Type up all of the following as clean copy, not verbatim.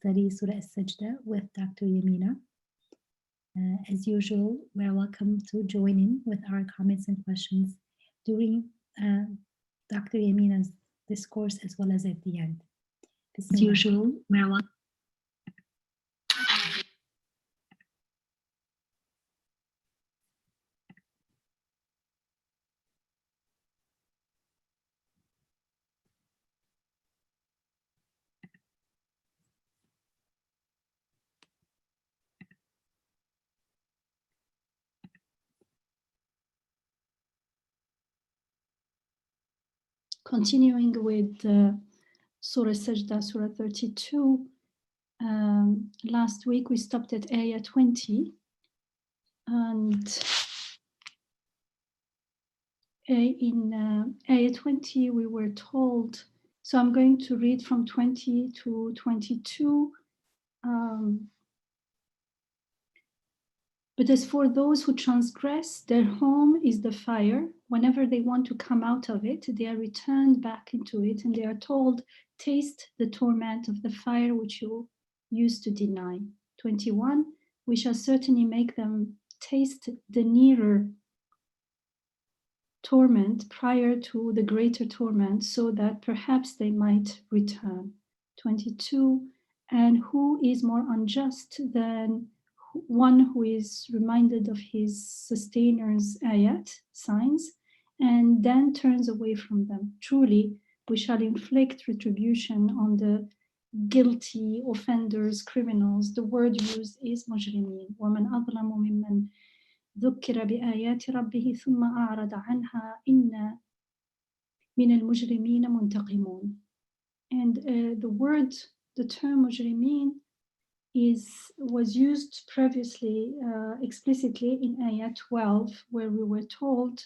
Study Surah al-Sajdah with Dr. Yamina. As usual, we are welcome to join in with our comments and questions during Dr. Yamina's discourse as well as at the end. As usual, we are welcome. Continuing with Surah Sajdah, Surah 32. Last week we stopped at Ayah 20, and in Ayah 20 we were told, so I'm going to read from 20 to 22. But as for those who transgress, their home is the fire. Whenever they want to come out of it, they are returned back into it, and they are told, taste the torment of the fire which you used to deny. 21, we shall certainly make them taste the nearer torment prior to the greater torment, so that perhaps they might return. 22, and who is more unjust than one who is reminded of his sustainers' ayat, signs, and then turns away from them. Truly, we shall inflict retribution on the guilty offenders, criminals. The word used is mujrimeen. وَمَنْ أَظْلَمُ مِمَّنْ ذُكِّرَ بِآيَاتِ رَبِّهِ ثُمَّ أَعْرَضَ عَنْهَا إِنَّا مِنَ الْمُجْرِمِينَ مُنْتَقِمُونَ. And the term mujrimeen was used previously explicitly in Ayah 12, where we were told,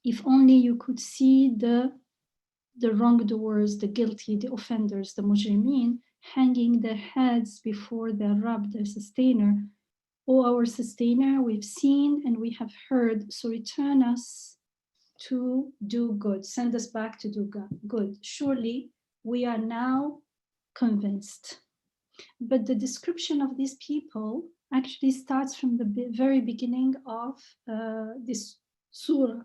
if only you could see the wrongdoers, the guilty, the offenders, the mujrimeen, hanging their heads before their Rabb, their sustainer. O our sustainer, we've seen and we have heard, so return us to do good. Send us back to do good. Surely we are now convinced. But the description of these people actually starts from the very beginning of this surah.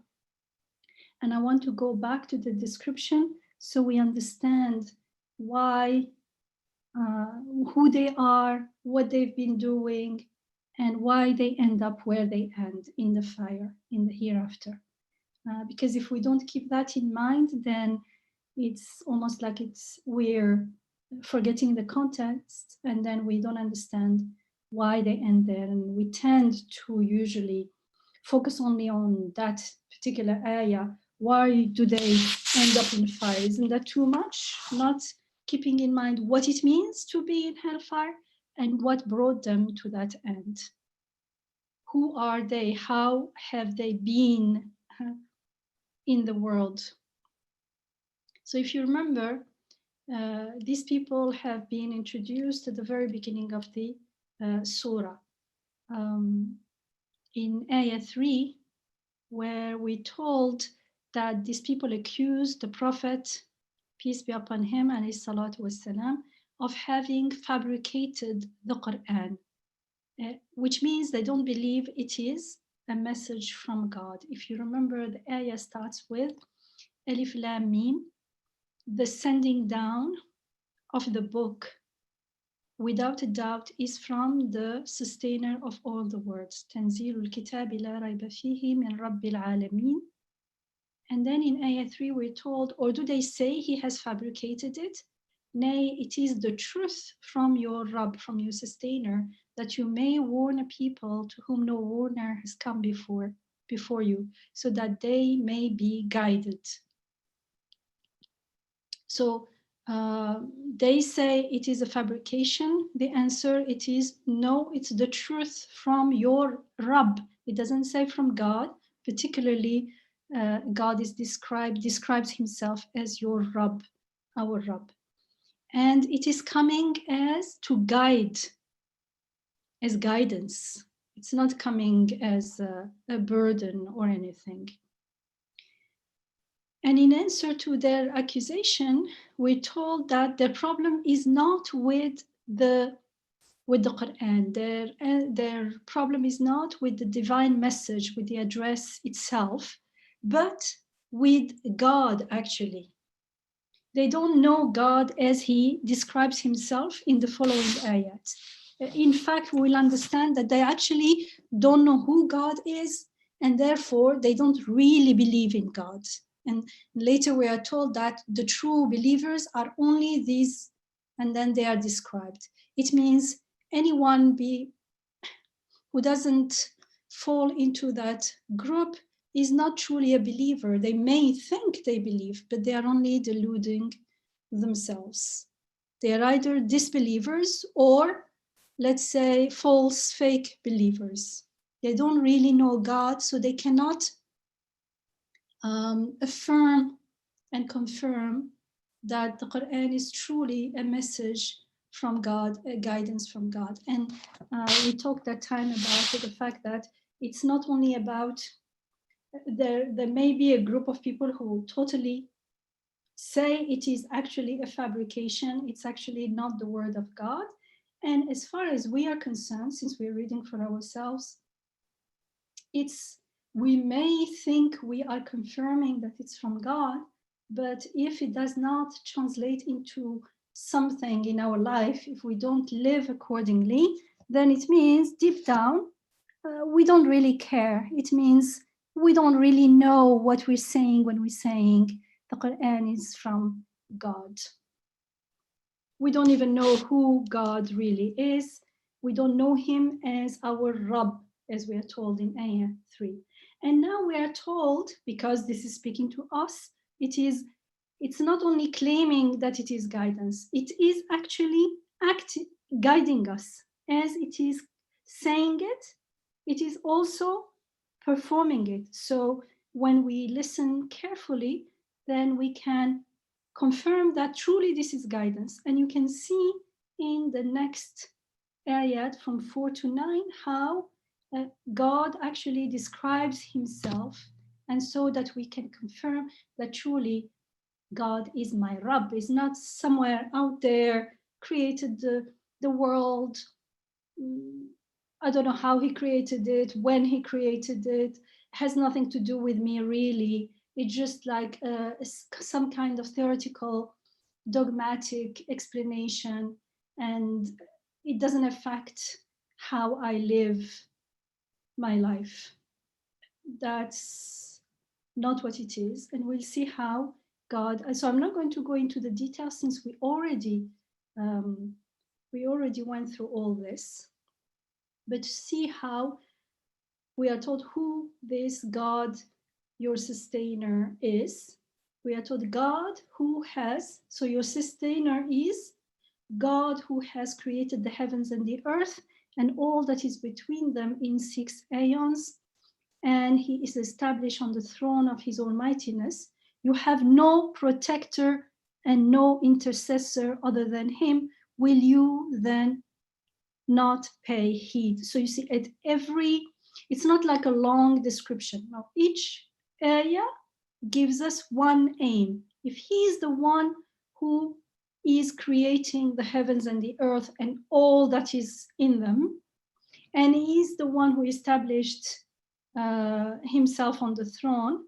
And I want to go back to the description so we understand why, who they are, what they've been doing, and why they end up where they end, in the fire, in the hereafter. Because if we don't keep that in mind, then it's almost like we're forgetting the context, and then we don't understand why they end there, and we tend to usually focus only on that particular area. Why do they end up in fire? Isn't that too much? Not keeping in mind what it means to be in hellfire and what brought them to that end. Who are they? How have they been in the world? So if you remember, these people have been introduced at the very beginning of the surah. In Ayah 3, where we told that these people accused the Prophet, peace be upon him, alayhi salatu wassalam, of having fabricated the Quran, which means they don't believe it is a message from God. If you remember, the ayah starts with Alif Lam Mim, the sending down of the book, without a doubt, is from the sustainer of all the words. Tanzilul Kitabi la rayba fihi min Rabbil Alameen. And then in Ayah 3 we're told, or do they say he has fabricated it? Nay, it is the truth from your Rabb, from your sustainer, that you may warn a people to whom no warner has come before you, so that they may be guided. So they say it is a fabrication. The answer, it is no, it's the truth from your Rabb. It doesn't say from God. Particularly, God is describes himself as your Rabb, our Rabb. And it is coming as to guide, as guidance. It's not coming as a burden or anything. And in answer to their accusation, we're told that their problem is not with the Quran. Their problem is not with the divine message, with the address itself, but with God, actually. They don't know God as he describes himself in the following ayat. In fact, we'll understand that they actually don't know who God is, and therefore they don't really believe in God. And later we are told that the true believers are only these, and then they are described. It means anyone who doesn't fall into that group is not truly a believer. They may think they believe, but they are only deluding themselves. They are either disbelievers or, let's say, false, fake believers. They don't really know God, so they cannot affirm and confirm that the Quran is truly a message from God, a guidance from God. And we talked that time about the fact that it's not only about, there may be a group of people who totally say it is actually a fabrication, it's actually not the word of God. And as far as we are concerned, since we're reading for ourselves, we may think we are confirming that it's from God, but if it does not translate into something in our life, if we don't live accordingly, then it means deep down, we don't really care. It means we don't really know what we're saying when we're saying the Quran is from God. We don't even know who God really is. We don't know him as our Rabb, as we are told in Ayah 3. And now we are told, because this is speaking to us, it's not only claiming that it is guidance, it is actually guiding us. As it is saying it, it is also performing it. So when we listen carefully, then we can confirm that truly this is guidance. And you can see in the next ayat from 4 to 9 how God actually describes himself, and so that we can confirm that truly God is my Rabb, is not somewhere out there, created the world. I don't know how he created it, when he created it, has nothing to do with me really. It's just like some kind of theoretical, dogmatic explanation, and it doesn't affect how I live my life. That's not what it is. And we'll see how God, so I'm not going to go into the details since we already went through all this, but see how we are told who this God, your sustainer, is. We are told God who has, so your sustainer is God who has created the heavens and the earth and all that is between them in 6 aeons, and he is established on the throne of his almightiness. You have no protector and no intercessor other than him. Will you then not pay heed? So you see, at every, it's not like a long description. Now, each area gives us one aim. If he is the one who is creating the heavens and the earth and all that is in them, and he is the one who established himself on the throne,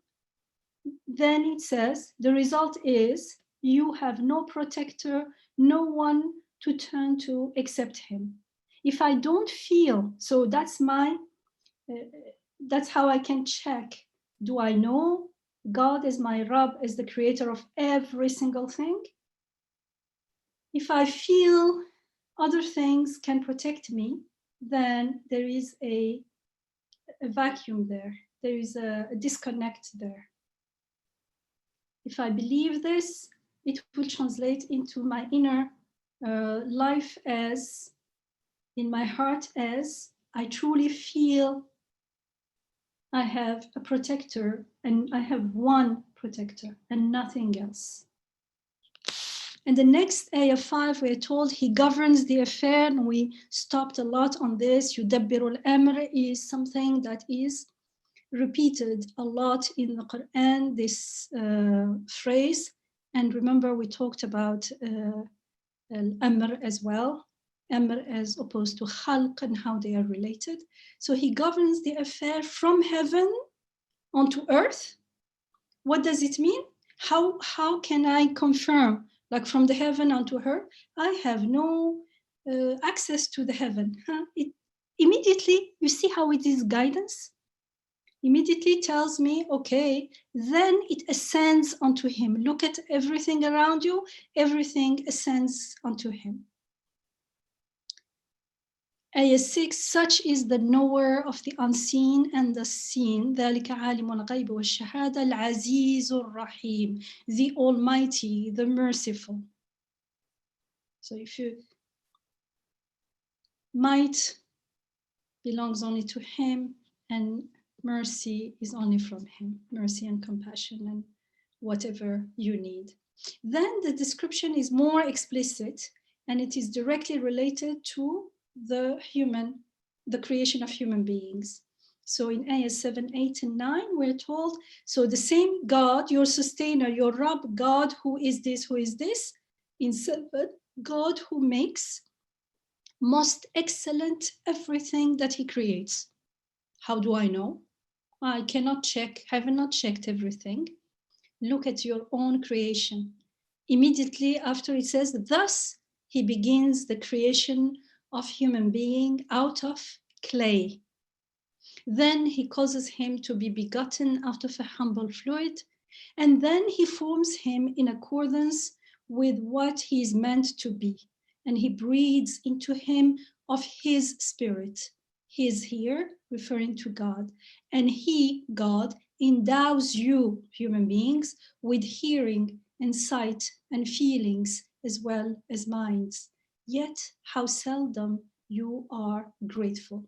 then it says the result is you have no protector, no one to turn to except him. If I don't feel, so that's how I can check. Do I know God as my Rabb, as the creator of every single thing? If I feel other things can protect me, then there is a vacuum there. There is a disconnect there. If I believe this, it will translate into my inner life as, in my heart, as I truly feel I have a protector, and I have one protector and nothing else. And the next ayah 5, we're told he governs the affair, and we stopped a lot on this. Yudabbiru al-amr is something that is repeated a lot in the Quran, this phrase. And remember, we talked about al-amr as well, amr as opposed to khalq and how they are related. So he governs the affair from heaven onto earth. What does it mean? How can I confirm, like from the heaven onto earth? I have no access to the heaven. Immediately, you see how it is guidance? Immediately tells me, okay, then it ascends onto him. Look at everything around you, everything ascends onto him. Ayah 6, such is the knower of the unseen and the seen, ذلك عالم الغيب والشهادة العزيز الرحيم, the Almighty, the Merciful. So if you might belongs only to him, and mercy is only from him, mercy and compassion and whatever you need. Then the description is more explicit, and it is directly related to the creation of human beings. So in ayah 7, 8, and 9, we're told, so the same God, your sustainer, your Rabb, God who is this, in 7, God who makes most excellent everything that he creates. How do I know? I cannot check, have not checked everything. Look at your own creation. Immediately after it says, thus he begins the creation of human being out of clay. Then he causes him to be begotten out of a humble fluid, and then he forms him in accordance with what he is meant to be, and he breathes into him of his spirit. He is here referring to God, and he, God, endows you, human beings, with hearing and sight and feelings as well as minds. Yet how seldom you are grateful.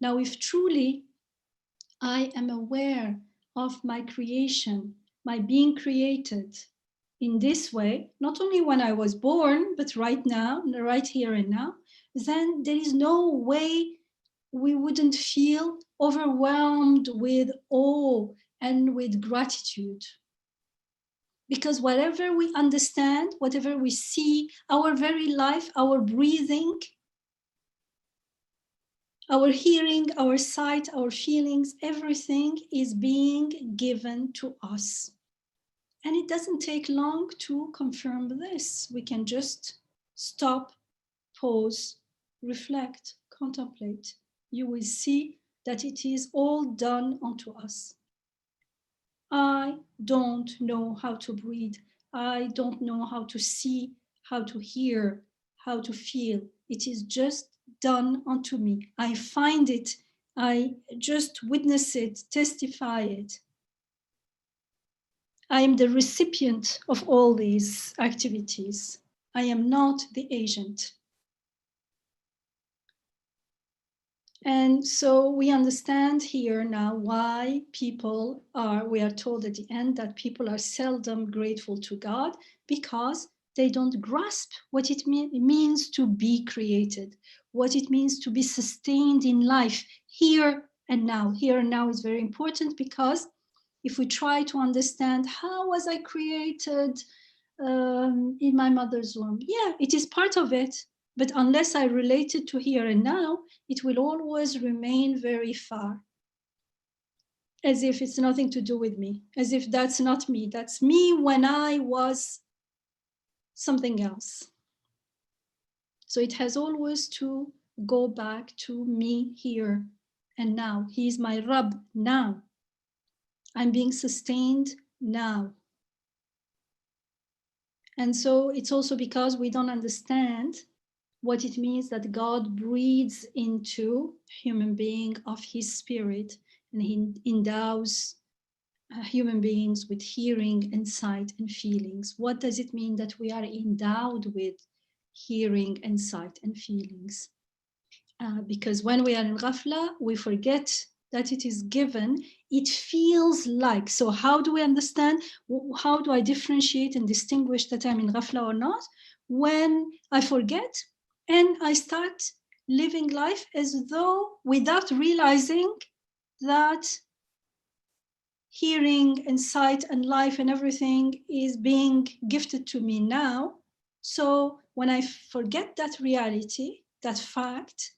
Now, if truly I am aware of my creation, my being created in this way, not only when I was born, but right now, right here and now, then there is no way we wouldn't feel overwhelmed with awe and with gratitude. Because whatever we understand, whatever we see, our very life, our breathing, our hearing, our sight, our feelings, everything is being given to us. And it doesn't take long to confirm this. We can just stop, pause, reflect, contemplate. You will see that it is all done unto us. I don't know how to breathe. I don't know how to see, how to hear, how to feel. It is just done unto me. I find it. I just witness it, testify it. I am the recipient of all these activities. I am not the agent. And so we understand here now why we are told at the end that people are seldom grateful to God, because they don't grasp what it means to be created, what it means to be sustained in life here and now. Here and now is very important, because if we try to understand how was I created in my mother's womb, yeah, it is part of it. But unless I relate it to here and now, it will always remain very far. As if it's nothing to do with me, as if that's not me. That's me when I was something else. So it has always to go back to me here and now. He is my Rabb now. I'm being sustained now. And so it's also because we don't understand what it means that God breathes into human being of his spirit, and he endows human beings with hearing and sight and feelings. What does it mean that we are endowed with hearing and sight and feelings? Because when we are in ghafla, we forget that it is given. It feels like, so how do we understand? How do I differentiate and distinguish that I'm in ghafla or not? When I forget and I start living life as though, without realizing, that hearing and sight and life and everything is being gifted to me now. So when I forget that reality, that fact,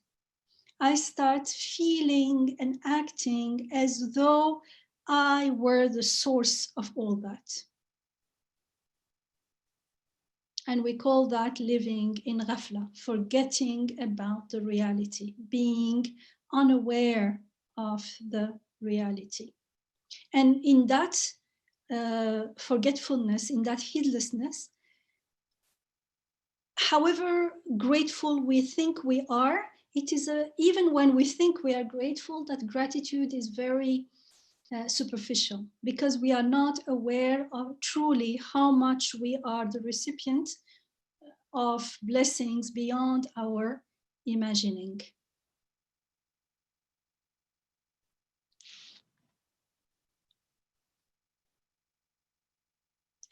I start feeling and acting as though I were the source of all that. And we call that living in ghafla, forgetting about the reality, being unaware of the reality. And in that forgetfulness, in that heedlessness, however grateful we think we are, it is even when we think we are grateful, that gratitude is very superficial, because we are not aware of truly how much we are the recipient of blessings beyond our imagining.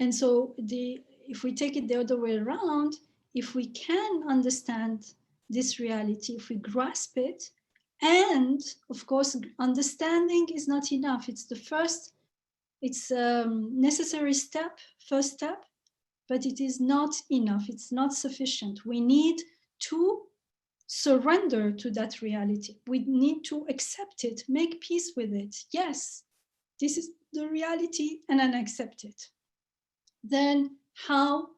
And so if we take it the other way around, if we can understand this reality, if we grasp it, and of course, understanding is not enough. It's the first, it's a necessary step, first step, but it is not enough. It's not sufficient. We need to surrender to that reality. We need to accept it, make peace with it. Yes, this is the reality, and I accept it. Then how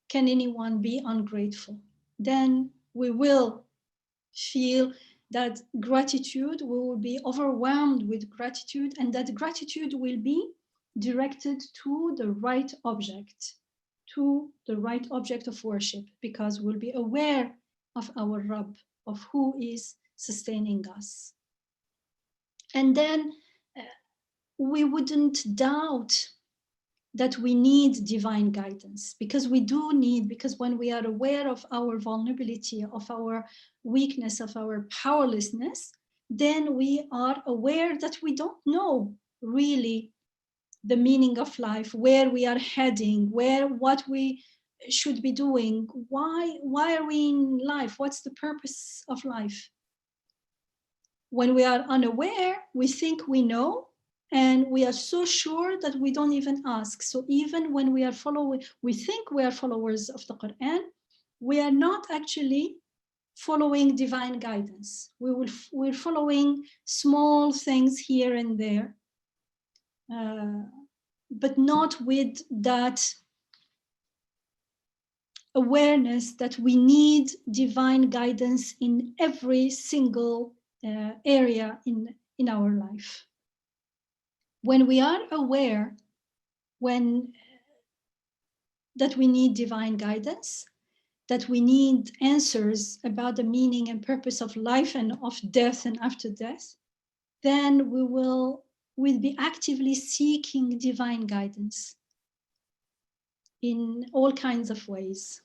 can anyone be ungrateful? Then we will feel that gratitude, we will be overwhelmed with gratitude, and that gratitude will be directed to the right object, of worship, because we'll be aware of our Rabb, of who is sustaining us. And then we wouldn't doubt that we need divine guidance, because we do need, because when we are aware of our vulnerability, of our weakness, of our powerlessness, then we are aware that we don't know really the meaning of life, where we are heading, what we should be doing, why are we in life, what's the purpose of life. When we are unaware, we think we know, and we are so sure that we don't even ask. So even when we are we think we are followers of the Quran, we are not actually following divine guidance. We're following small things here and there, but not with that awareness that we need divine guidance in every single area in our life. When we are aware that we need divine guidance, that we need answers about the meaning and purpose of life and of death and after death, then we'll be actively seeking divine guidance in all kinds of ways.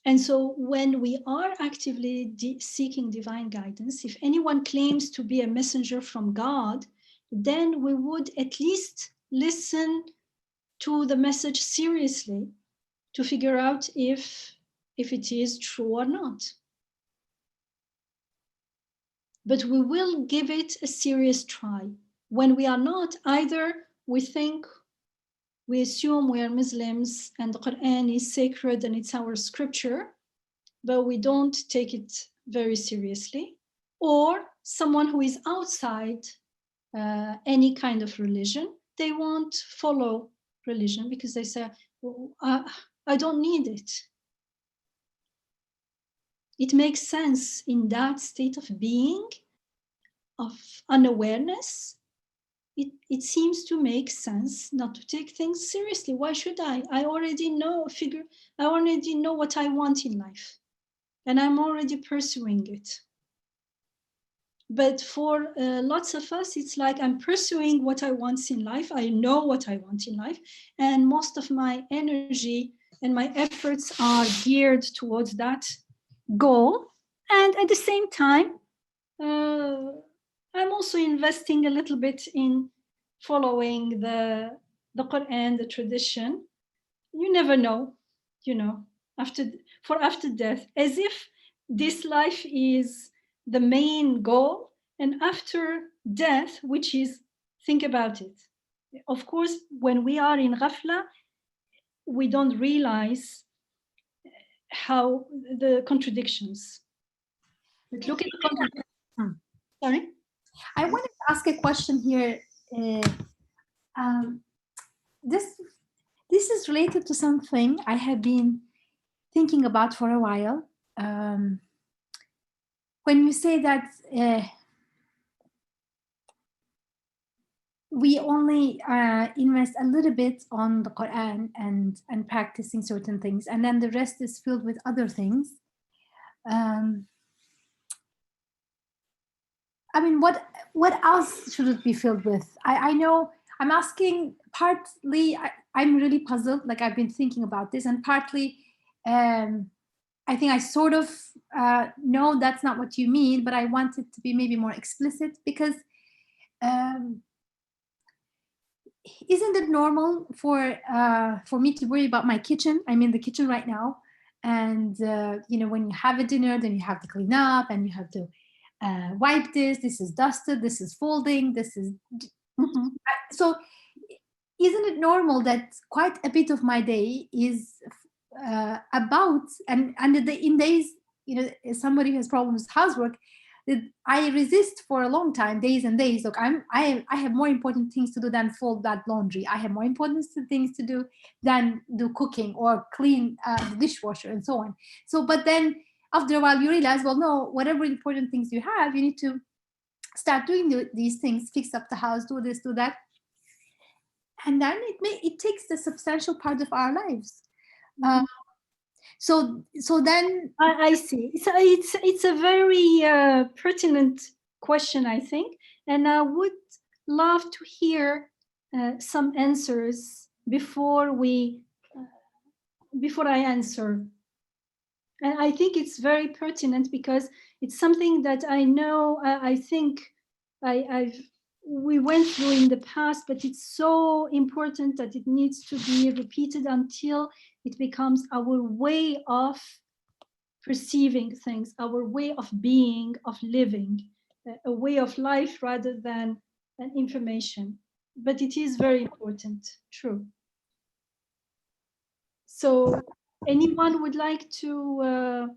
And so when we are actively seeking divine guidance, if anyone claims to be a messenger from God, then we would at least listen to the message seriously to figure out if it is true or not. But we will give it a serious try. When we are not, either we assume we are Muslims and the Quran is sacred and it's our scripture, but we don't take it very seriously, or someone who is outside any kind of religion, they won't follow religion because they say, well, I don't need it. It makes sense in that state of being, of unawareness. It seems to make sense not to take things seriously. Why should I? I already know what I want in life, and I'm already pursuing it. But for lots of us, it's like I'm pursuing what I want in life. I know what I want in life, and most of my energy and my efforts are geared towards that goal. And at the same time, I'm also investing a little bit in following the Quran, the tradition. You never know, after death, as if this life is the main goal, and after death, which is, think about it. Of course, when we are in ghafla, we don't realize how the contradictions. But look at the contradictions. Sorry? I wanted to ask a question here. Um, this is related to something I have been thinking about for a while. When you say that we only invest a little bit on the Quran and practicing certain things, and then the rest is filled with other things. I mean, what else should it be filled with? I know I'm asking partly. I'm really puzzled. Like I've been thinking about this, and partly, I think I sort of know that's not what you mean, but I want it to be maybe more explicit because. Isn't it normal for me to worry about my kitchen? I'm in the kitchen right now, and when you have a dinner, then you have to clean up and you have to wipe this. This is dusted. This is folding. This is so. Isn't it normal that quite a bit of my day is about and in days as somebody who has problems with housework that I resist for a long time, days and days. Look, I have more important things to do than fold that laundry. I have more important things to do than do cooking or clean the dishwasher and so on. So, but then after a while, you realize, well, no, whatever important things you have, you need to start doing these things, fix up the house, do this, do that, and then it takes a substantial part of our lives. So then I see. So it's a very pertinent question, I think, and I would love to hear some answers before I answer. And I think it's very pertinent because it's something that I know. I think we went through in the past, but it's so important that it needs to be repeated until it becomes our way of perceiving things, our way of being, of living, a way of life rather than an information. But it is very important, true. So anyone would like to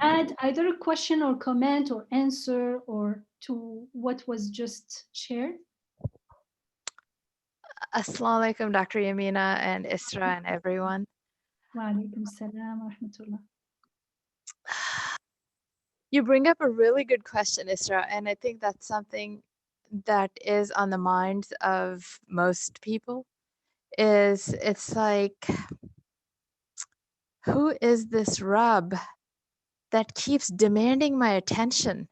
add either a question or comment or answer or to what was just shared? Assalamu alaikum, Dr. Yamina and Isra and everyone. Wa alaikum salam wa rahmatullah. You bring up a really good question, Isra, and I think that's something that is on the minds of most people. It's like, who is this Rab that keeps demanding my attention?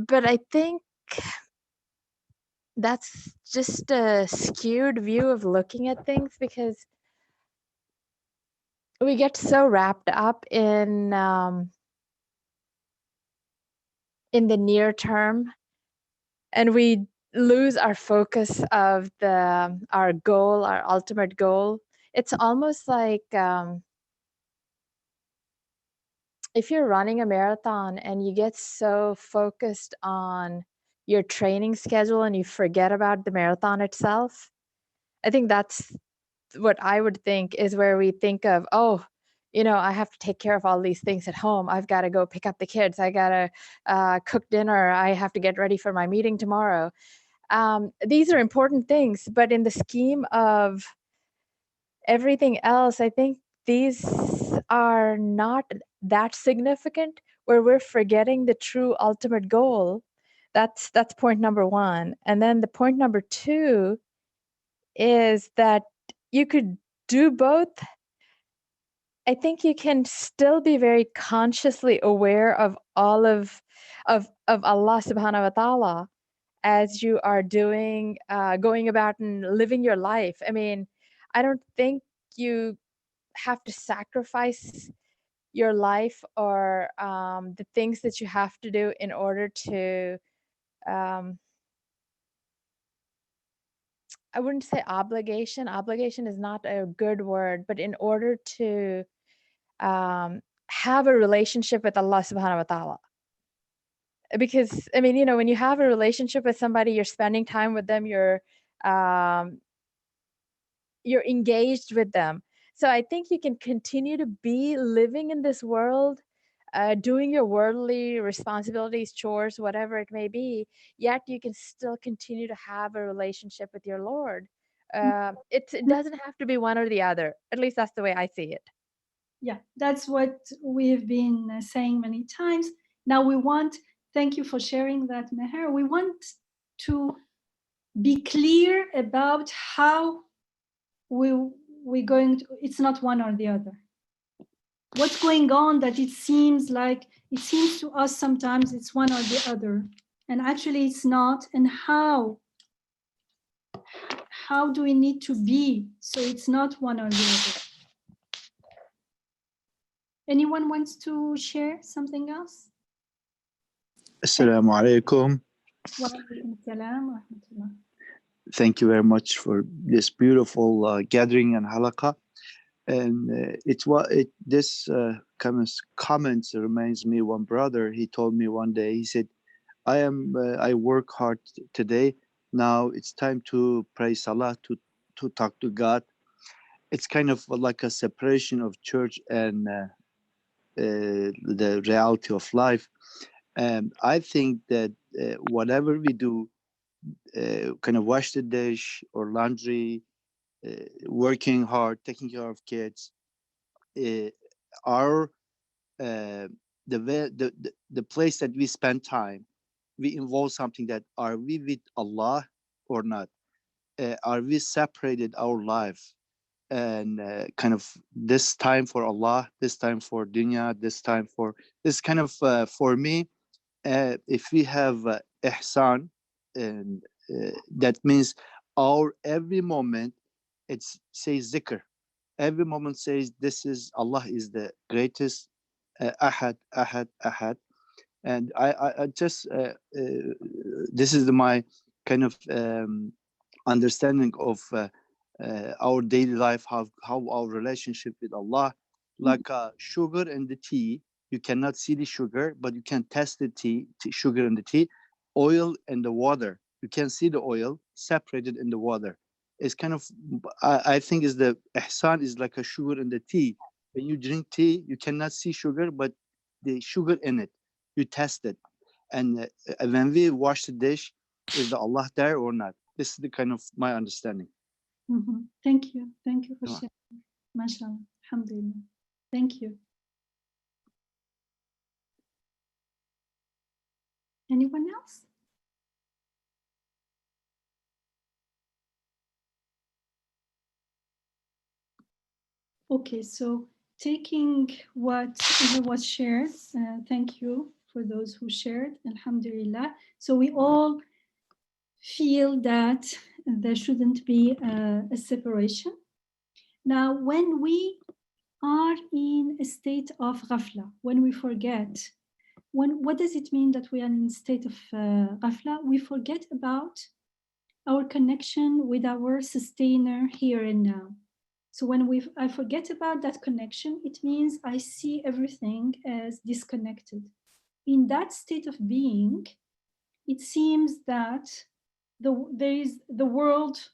But I think that's just a skewed view of looking at things because we get so wrapped up in the near term, and we lose our focus of our goal, our ultimate goal. It's almost like if you're running a marathon and you get so focused on your training schedule and you forget about the marathon itself. I think that's what I would think is where we think of, oh, I have to take care of all these things at home. I've got to go pick up the kids. I got to cook dinner. I have to get ready for my meeting tomorrow. These are important things, but in the scheme of everything else, I think these are not that significant where we're forgetting the true ultimate goal. That's point number one. And then the point number two is that you could do both. I think you can still be very consciously aware of all of Allah subhanahu wa ta'ala as you are doing, going about and living your life. I mean, I don't think you have to sacrifice your life or the things that you have to do in order to, I wouldn't say obligation. Obligation is not a good word, but in order to have a relationship with Allah subhanahu wa ta'ala. because I mean, when you have a relationship with somebody, you're spending time with them, you're engaged with them. So I think you can continue to be living in this world, doing your worldly responsibilities, chores, whatever it may be, yet you can still continue to have a relationship with your Lord. It doesn't have to be one or the other. At least that's the way I see it. Yeah, that's what we've been saying many times. Now thank you for sharing that, Meher. We want to be clear about how we're going to, it's not one or the other. What's going on that it seems to us sometimes it's one or the other, and actually it's not. And how do we need to be so it's not one or the other? Anyone wants to share something else? Assalamu alaikum. Wa alaikum salam wa rahmatullah. Thank you very much for this beautiful gathering and halaqah. And this comments reminds me one brother. He told me one day. He said, I work hard today. Now it's time to pray salah, to talk to God. It's kind of like a separation of church and the reality of life. And I think that whatever we do, kind of wash the dish or laundry, working hard, taking care of kids, our the place that we spend time, we involve something that are we with Allah or not? Are we separated our life and kind of this time for Allah, this time for dunya, this kind of for me. If we have ihsan, and that means our every moment it says zikr. Every moment says this is Allah is the greatest, ahad, ahad, ahad. And I just this is my kind of understanding of our daily life, how our relationship with Allah, like sugar and the tea. You cannot see the sugar, but you can test the sugar and the tea. Oil and the water, you can see the oil separated in the water. It's kind of, I think is the ihsan is like a sugar and the tea. When you drink tea, you cannot see sugar, but the sugar in it, you test it. And when we wash the dish, is the Allah there or not? This is the kind of my understanding. Mm-hmm. Thank you for sharing. MashaAllah, alhamdulillah. Thank you. Anyone else? Okay, so taking what was shared, thank you for those who shared, alhamdulillah. So we all feel that there shouldn't be a separation. Now, when we are in a state of ghafla, when we forget, what does it mean that we are in a state of ghafla? We forget about our connection with our sustainer here and now. So when I forget about that connection, it means I see everything as disconnected. In that state of being, it seems that the world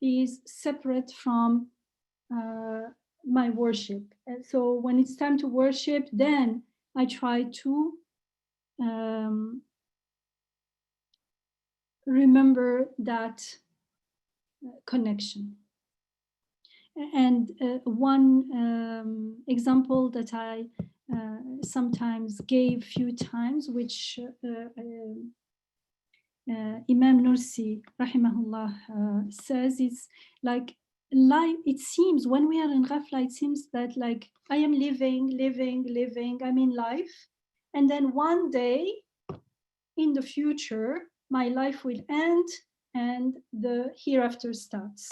is separate from my worship. And so when it's time to worship, then I try to remember that connection. And one example that I sometimes gave few times, which Imam Nursi, rahimahullah, says, it's like life. It seems when we are in ghafla, it seems that like I am living, I'm in life, and then one day in the future, my life will end and the hereafter starts.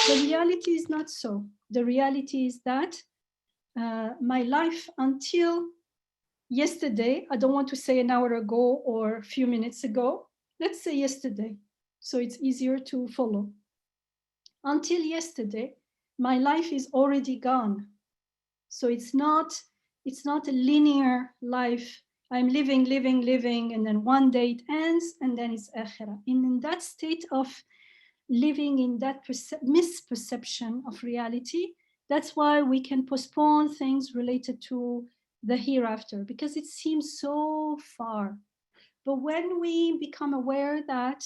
The reality is not so. The reality is that my life until yesterday, I don't want to say an hour ago or a few minutes ago, let's say yesterday, so it's easier to follow. Until yesterday, my life is already gone. So it's not a linear life I'm living, and then one day it ends, and then it's akhirah. And in that state of living in that misperception of reality, that's why we can postpone things related to the hereafter, because it seems so far. But when we become aware that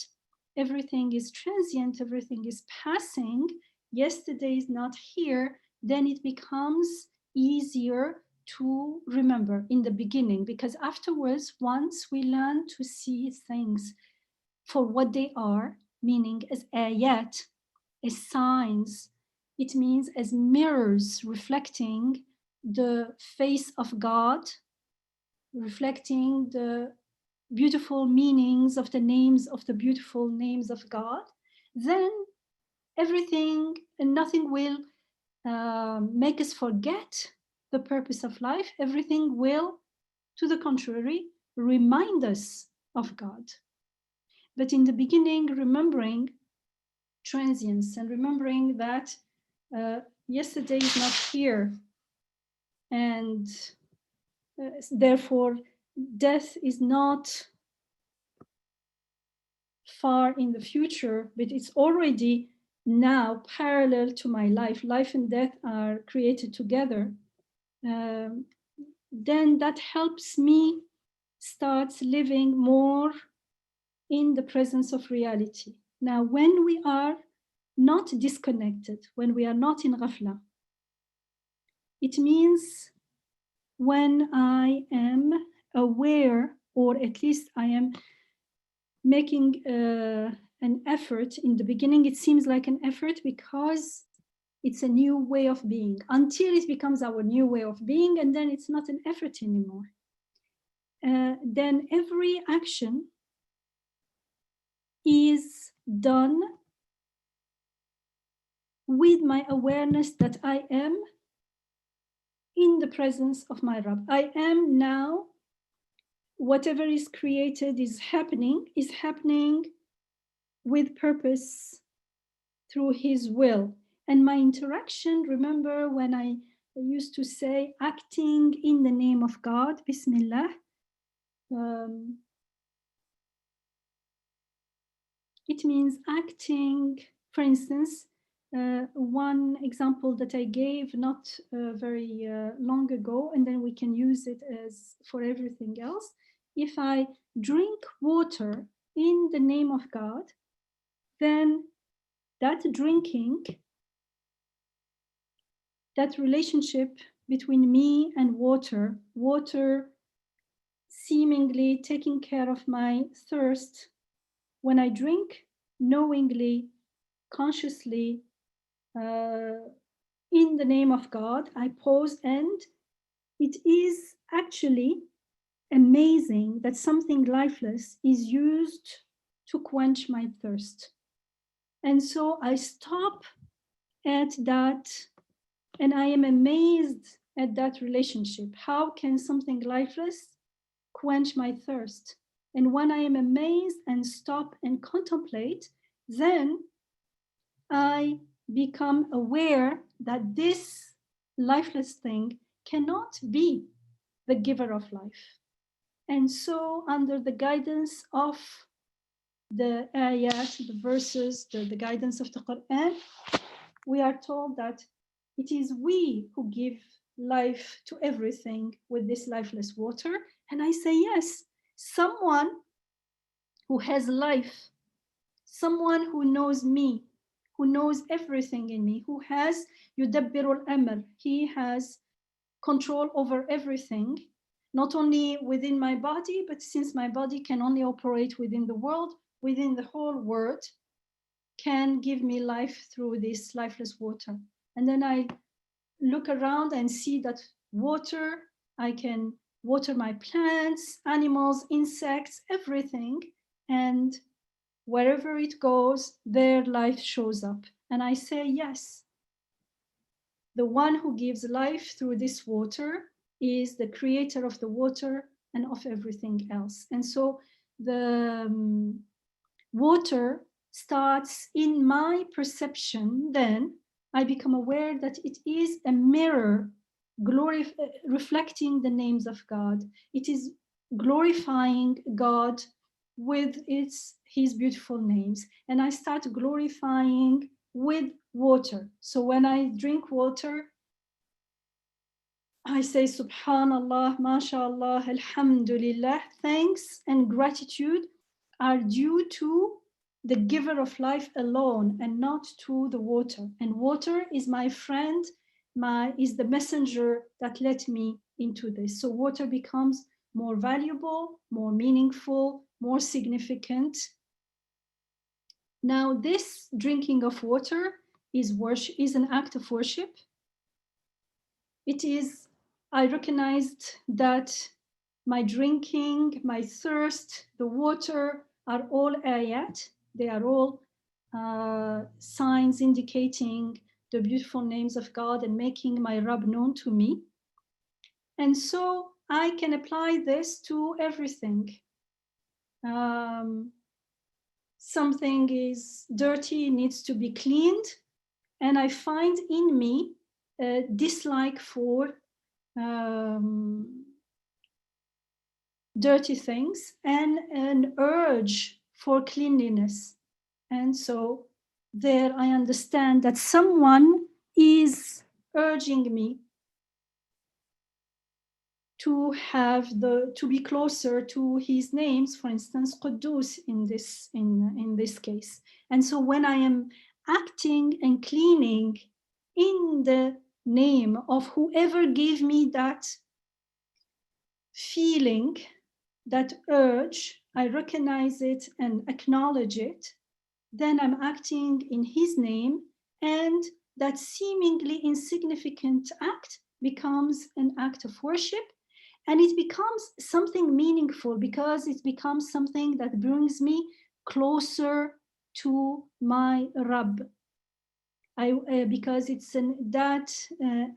everything is transient, everything is passing, yesterday is not here, then it becomes easier to remember in the beginning, because afterwards, once we learn to see things for what they are, meaning as ayat, as signs, it means as mirrors reflecting the face of God, reflecting the beautiful meanings of the names of the beautiful names of God, then everything and nothing will make us forget the purpose of life. Everything will, to the contrary, remind us of God. But in the beginning, remembering transience and remembering that yesterday is not here, and therefore death is not far in the future, but it's already now parallel to my life. Life and death are created together. Then that helps me start living more in the presence of reality. Now, when we are not disconnected, when we are not in ghafla, it means when I am aware, or at least I am making an effort. In the beginning, it seems like an effort because it's a new way of being, until it becomes our new way of being, and then it's not an effort anymore. Then every action is done with my awareness that I am in the presence of my Rabb. I am now, whatever is created is happening with purpose through his will. And my interaction, remember when I used to say acting in the name of God, Bismillah. It means acting, for instance, one example that I gave not very long ago, and then we can use it as for everything else. If I drink water in the name of God, then that drinking, that relationship between me and water, water seemingly taking care of my thirst, when I drink knowingly, consciously, in the name of God, I pause, and it is actually amazing that something lifeless is used to quench my thirst. And so I stop at that, and I am amazed at that relationship. How can something lifeless quench my thirst? And when I am amazed and stop and contemplate, then I become aware that this lifeless thing cannot be the giver of life. And so, under the guidance of the ayat, the verses, the guidance of the Quran, we are told that it is we who give life to everything with this lifeless water. And I say, yes, someone who has life, someone who knows me, who knows everything in me, who has yudabbirul amr, he has control over everything, not only within my body, but since my body can only operate within the world, within the whole world, can give me life through this lifeless water. And then I look around and see that water, I can water my plants, animals, insects, everything. And wherever it goes, their life shows up. And I say, yes, the one who gives life through this water is the creator of the water and of everything else. And so the water starts in my perception, then I become aware that it is a mirror reflecting the names of God. It is glorifying God with his beautiful names, and I start glorifying with water. So when I drink water, I say Subhanallah, MashaAllah, Alhamdulillah. Thanks and gratitude are due to the giver of life alone and not to the water. And water is my friend, is the messenger that led me into this. So water becomes more valuable, more meaningful, more significant. Now, this drinking of water is worship, is an act of worship. It is, I recognized that my drinking, my thirst, the water are all ayat. They are all signs indicating the beautiful names of God and making my Rabb known to me. And so I can apply this to everything. Something is dirty, needs to be cleaned, and I find in me a dislike for dirty things and an urge for cleanliness. And so there I understand that someone is urging me to be closer to his names, for instance, Quddus in this case. And so when I am acting and cleaning in the name of whoever gave me that feeling, that urge, I recognize it and acknowledge it, then I'm acting in his name, and that seemingly insignificant act becomes an act of worship, and it becomes something meaningful because it becomes something that brings me closer to my Rabb. Because it's that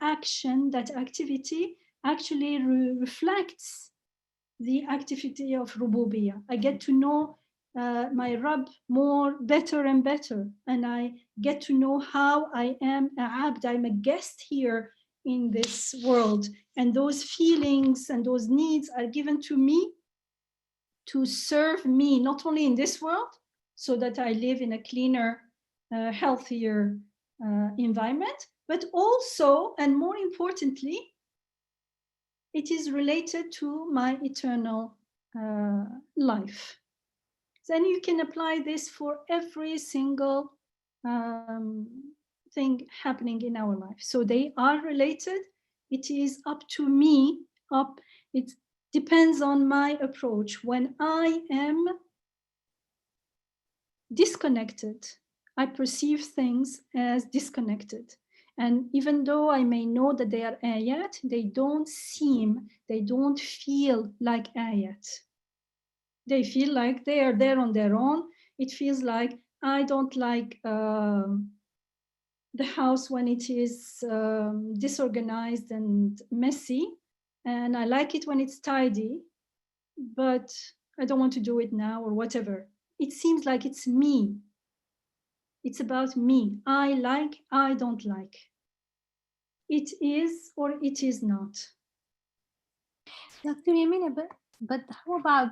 action, that activity actually reflects the activity of Rububiyyah. I get to know my Rabb better and better, and I get to know how I am a abd, I'm a guest here in this world, and those feelings and those needs are given to me to serve me, not only in this world, so that I live in a cleaner, healthier environment, but also, and more importantly, it is related to my eternal life. Then you can apply this for every single thing happening in our life. So they are related. It is up to me, it depends on my approach. When I am disconnected, I perceive things as disconnected. And even though I may know that they are ayat, they don't feel like ayat. They feel like they are there on their own. It feels like I don't like the house when it is disorganized and messy. And I like it when it's tidy, but I don't want to do it now or whatever. It seems like it's me. It's about me. I like, I don't like. It is or it is not. Dr. Yamina, but how about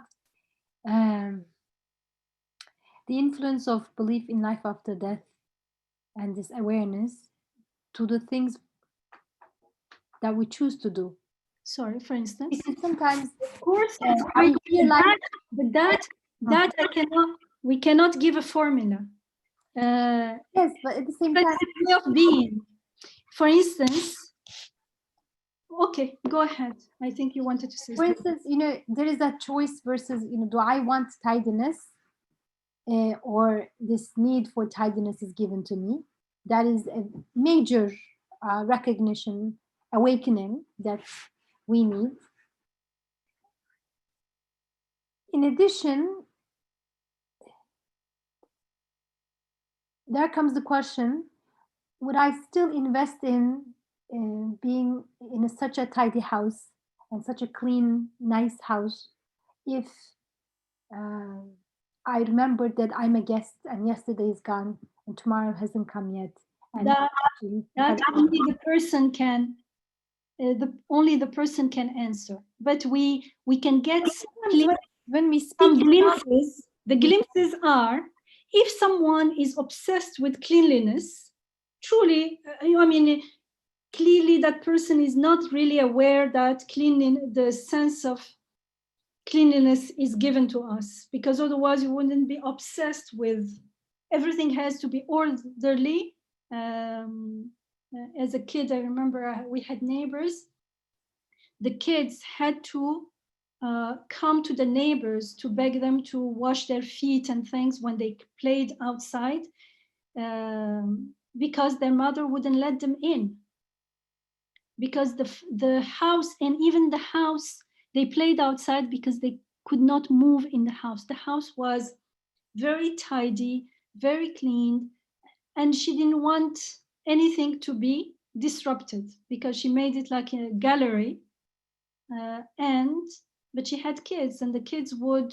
the influence of belief in life after death and this awareness to the things that we choose to do? Sorry, for instance? Because sometimes, of course, I feel like that we cannot give a formula. Yes, but at the same time, way of being. For instance, okay, go ahead. I think you wanted to say for something. instance, there is that choice versus, do I want tidiness or this need for tidiness is given to me? That is a major recognition, awakening that we need. In addition, there comes the question, would I still invest in being in such a tidy house and such a clean, nice house if I remembered that I'm a guest and yesterday is gone and tomorrow hasn't come yet? And That only the person can only the person can answer. But we can get when we speak some glimpses. The glimpses are, if someone is obsessed with cleanliness, truly, I mean, clearly that person is not really aware that the sense of cleanliness is given to us, because otherwise you wouldn't be obsessed with everything has to be orderly. As a kid, I remember we had neighbors. The kids had to come to the neighbors to beg them to wash their feet and things when they played outside, because their mother wouldn't let them in. Because the house, and even the house, they played outside because they could not move in the house. The house was very tidy, very clean, and she didn't want anything to be disrupted because she made it like a gallery. But she had kids, and the kids would,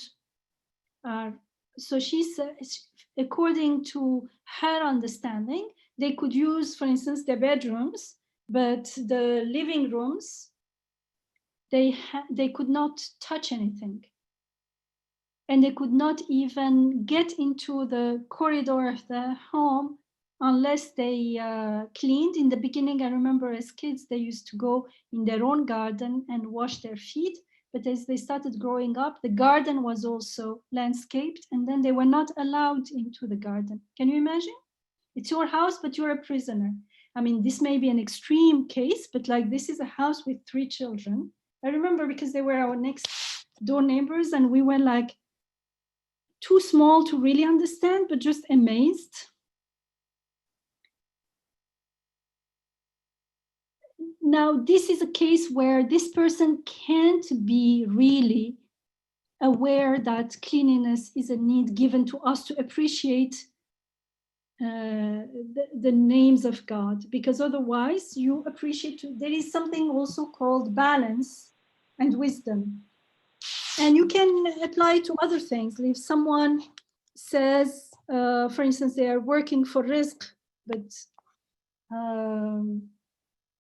so she said, according to her understanding, they could use, for instance, their bedrooms, but the living rooms, they could not touch anything. And they could not even get into the corridor of the home unless they cleaned. In the beginning, I remember as kids, they used to go in their own garden and wash their feet. But as they started growing up, the garden was also landscaped, and then they were not allowed into the garden. Can you imagine? It's your house, but you're a prisoner. I mean, this may be an extreme case, but like, this is a house with 3 children. I remember because they were our next door neighbors, and we were like too small to really understand, but just amazed. Now, this is a case where this person can't be really aware that cleanliness is a need given to us to appreciate the names of God, because otherwise you appreciate, there is something also called balance and wisdom. And you can apply it to other things. If someone says, for instance, they are working for rizq, but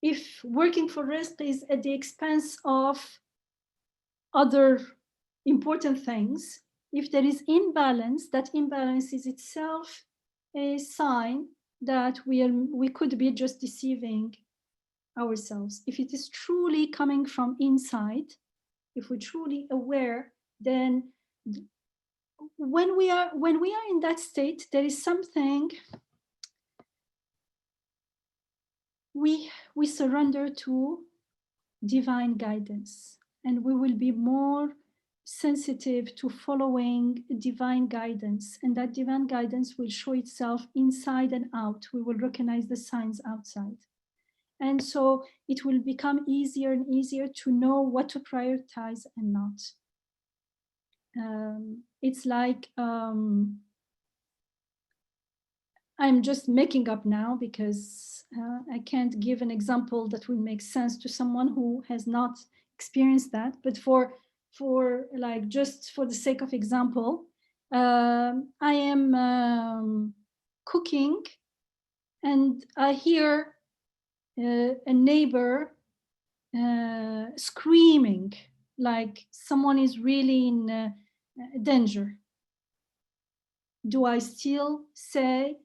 if working for rizq is at the expense of other important things, if there is imbalance, that imbalance is itself a sign that we could be just deceiving ourselves. If it is truly coming from inside, if we're truly aware, then when we are in that state, there is something we surrender to divine guidance, and we will be more sensitive to following divine guidance, and that divine guidance will show itself inside and out. We will recognize the signs outside, and so it will become easier and easier to know what to prioritize and not. It's like, I'm just making up now because I can't give an example that will make sense to someone who has not experienced that. But for like, just for the sake of example, I am cooking, and I hear a neighbor screaming like someone is really in danger. Do I still say,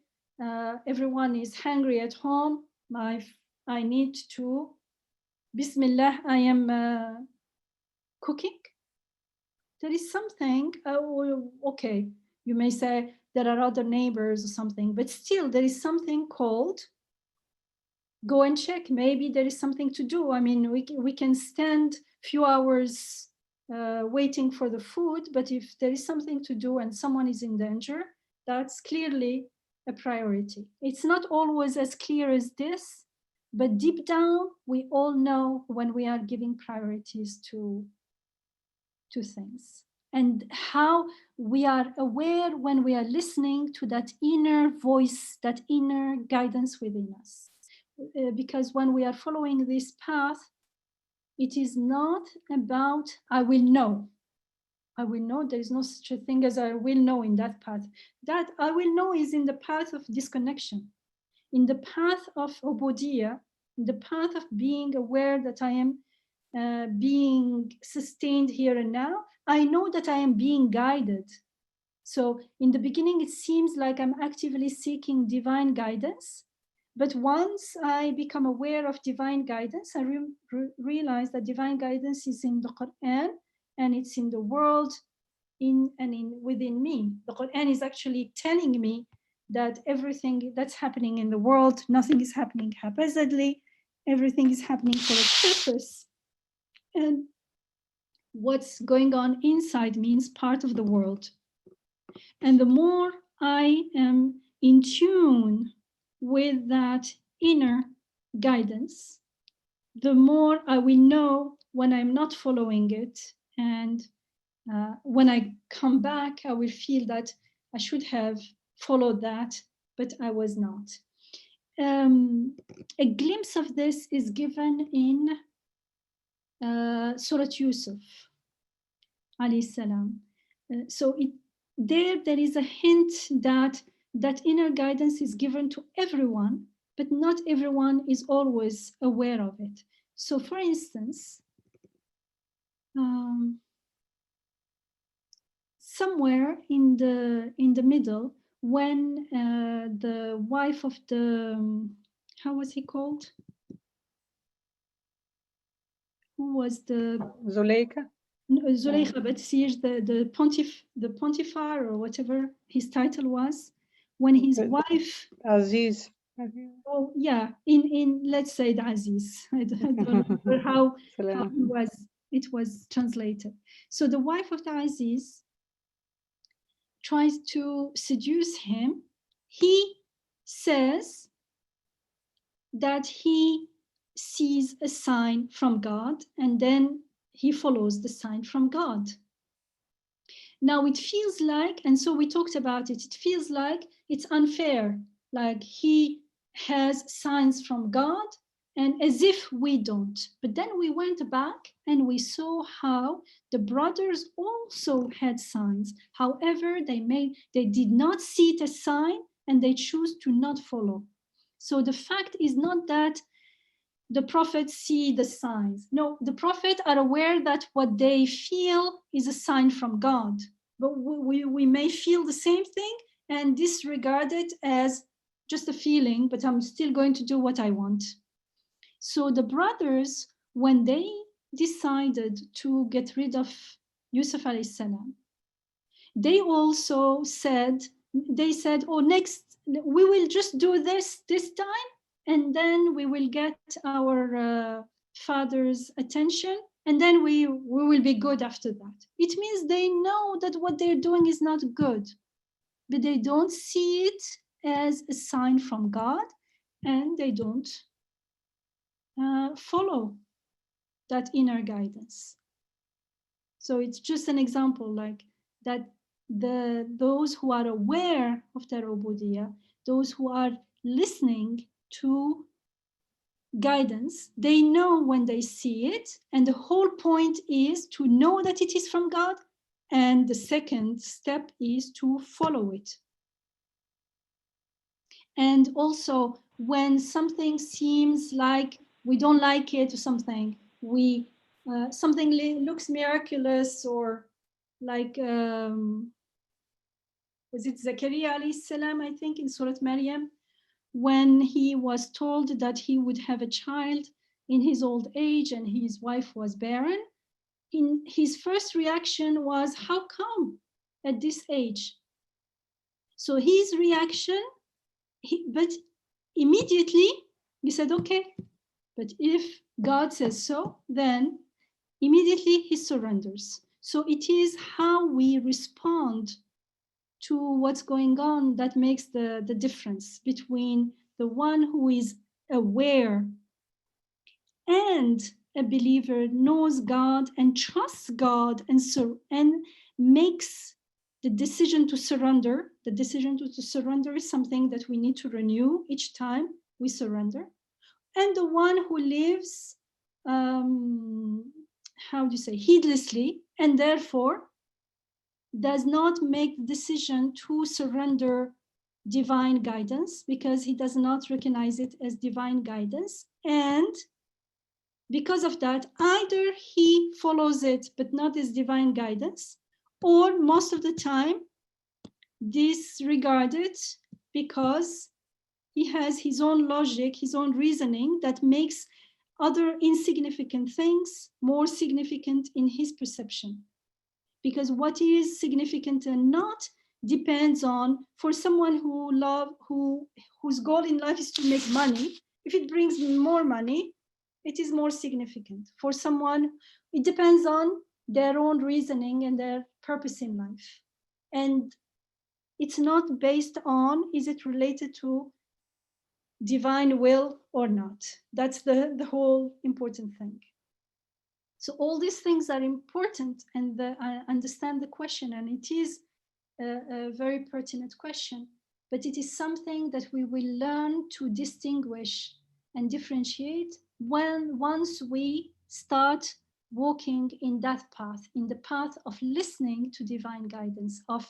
everyone is hungry at home, I need to, Bismillah, I am cooking? There is something, okay, you may say there are other neighbors or something, but still there is something called, go and check, maybe there is something to do. I mean, we can stand a few hours waiting for the food, but if there is something to do and someone is in danger, that's clearly a priority. It's not always as clear as this, but deep down, we all know when we are giving priorities to things, and how we are aware when we are listening to that inner voice, that inner guidance within us. Because when we are following this path, it is not about, I will know. I will know. There is no such a thing as I will know in that path. That I will know is in the path of disconnection. In the path of ubudiyya, the path of being aware that I am being sustained here and now, I know that I am being guided. So in the beginning, it seems like I'm actively seeking divine guidance. But once I become aware of divine guidance, I realize that divine guidance is in the Quran and it's in the world within me. The Quran is actually telling me that everything that's happening in the world, nothing is happening haphazardly, everything is happening for a purpose. And what's going on inside me is part of the world. And the more I am in tune with that inner guidance, the more I will know when I'm not following it. And when I come back, I will feel that I should have followed that, but I was not. A glimpse of this is given in Surah Yusuf, alayhi salam. So there is a hint that that inner guidance is given to everyone, but not everyone is always aware of it. So for instance, somewhere in the middle, when the wife of the, how was he called? Who was the Zuleika? Zuleika, but she is the pontiffar or whatever his title was, when his wife Aziz. Oh yeah, in let's say the Aziz. I don't remember how it was translated. So the wife of the Aziz tries to seduce him. He says that he sees a sign from God and then he follows the sign from God. Now it feels like, and so we talked about it, it feels like it's unfair, like he has signs from God and as if we don't. But then we went back and we saw how the brothers also had signs. However, they did not see it as sign and they choose to not follow. So the fact is not that the prophets see the signs. No, the prophets are aware that what they feel is a sign from God. But we may feel the same thing and disregard it as just a feeling, but I'm still going to do what I want. So the brothers, when they decided to get rid of Yusuf alayhi salam, they also said, oh, next, we will just do this time, and then we will get our father's attention, and then we will be good after that. It means they know that what they're doing is not good, but they don't see it as a sign from God, and they don't follow that inner guidance. So it's just an example like that. Those who are aware of their ubudiyah, those who are listening to guidance, they know when they see it, and the whole point is to know that it is from God, and the second step is to follow it. And also when something seems like we don't like it or something, something looks miraculous, or like was it Zakaria alayhi salam, I think, in Surah Maryam, when he was told that he would have a child in his old age and his wife was barren. His first reaction was, how come at this age? So his reaction, but immediately he said, okay, but if God says so, then immediately he surrenders. So it is how we respond to what's going on that makes the difference between the one who is aware and a believer, knows God and trusts God and makes the decision to surrender. The decision to surrender is something that we need to renew each time we surrender. And the one who lives, heedlessly, and therefore does not make the decision to surrender divine guidance because he does not recognize it as divine guidance, And because of that, either he follows it, but not as divine guidance, or most of the time disregard it because he has his own logic, his own reasoning that makes other insignificant things more significant in his perception. Because what is significant and not depends on, for someone whose goal in life is to make money, if it brings more money, it is more significant. For someone, it depends on their own reasoning and their purpose in life. And it's not based on, is it related to divine will or not? That's the whole important thing. So all these things are important, and I understand the question, and it is a very pertinent question, but it is something that we will learn to distinguish and differentiate once we start walking in that path, in the path of listening to divine guidance, of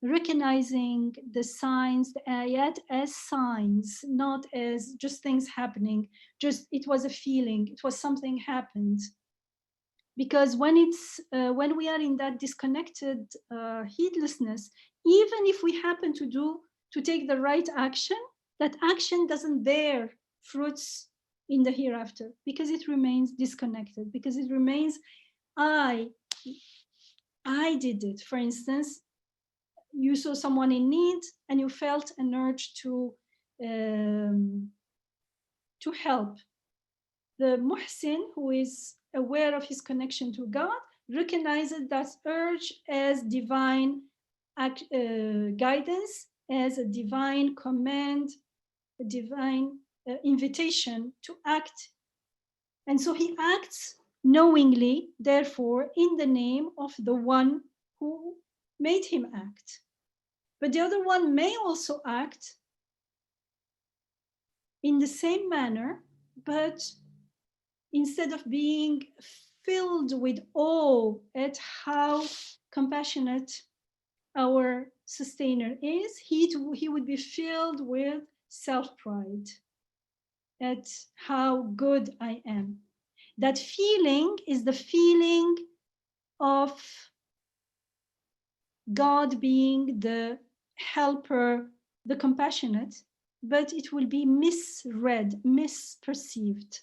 recognizing the signs, the ayat, as signs, not as just things happening, just it was a feeling, it was something happened. Because when we are in that disconnected heedlessness, even if we happen to take the right action, that action doesn't bear fruits in the hereafter, because it remains disconnected, because it remains I did it. For instance, you saw someone in need and you felt an urge to help. The muhsin, who is aware of his connection to God, recognizes that urge as divine guidance, as a divine command, a divine invitation to act. And so he acts knowingly, therefore, in the name of the one who made him act. But the other one may also act in the same manner, but instead of being filled with awe at how compassionate our sustainer is, he would be filled with self-pride at how good I am. That feeling is the feeling of God being the helper, the compassionate, but it will be misread, misperceived.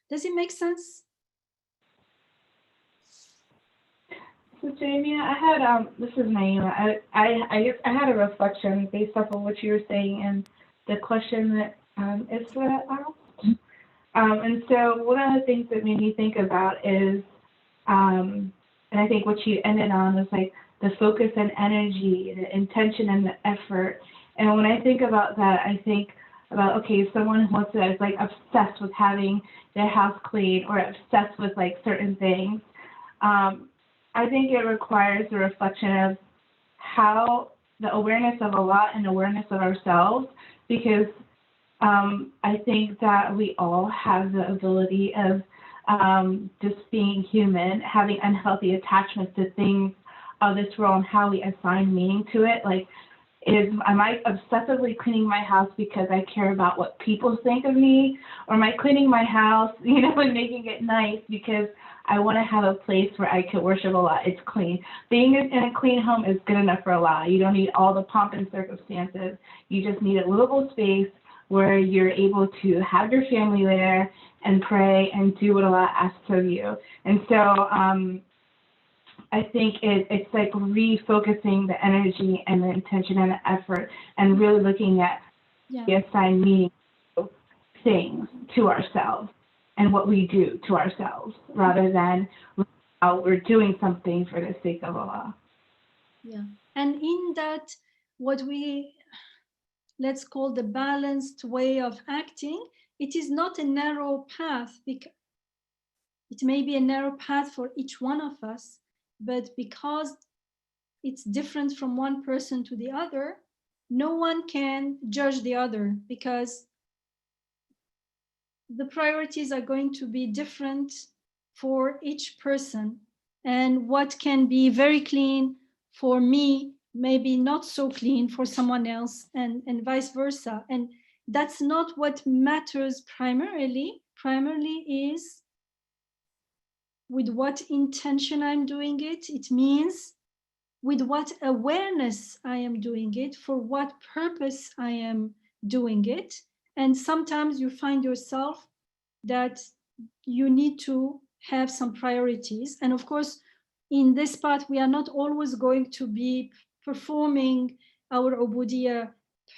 Does it make sense? So Yamina, I had this is Naima. I had a reflection based off of what you were saying and the question that Isra asked. And so one of the things that made me think about is, and I think what you ended on was like the focus and energy, the intention and the effort. And when I think about that, I think about, okay, someone who wants to, is like obsessed with having their house clean or obsessed with like certain things. I think it requires a reflection of how the awareness of Allah and awareness of ourselves, because I think that we all have the ability of just being human, having unhealthy attachments to things of this world and how we assign meaning to it. Like, am I obsessively cleaning my house because I care about what people think of me? Or am I cleaning my house, and making it nice because I want to have a place where I can worship Allah? It's clean. Being in a clean home is good enough for Allah. You don't need all the pomp and circumstances. You just need a livable space where you're able to have your family there and pray and do what Allah asks of you. And so I think it's like refocusing the energy and the intention and the effort and really looking at the assigned meaning of things to ourselves and what we do to ourselves rather than how we're doing something for the sake of Allah. Yeah. And in that, what let's call the balanced way of acting, it is not a narrow path. Because it may be a narrow path for each one of us, but because it's different from one person to the other, no one can judge the other, because the priorities are going to be different for each person. And what can be very clean for me maybe not so clean for someone else, and vice versa. And that's not what matters primarily. Primarily is with what intention I'm doing it. It means with what awareness I am doing it, for what purpose I am doing it. And sometimes you find yourself that you need to have some priorities. And of course, in this part, we are not always going to be performing our ubudiyah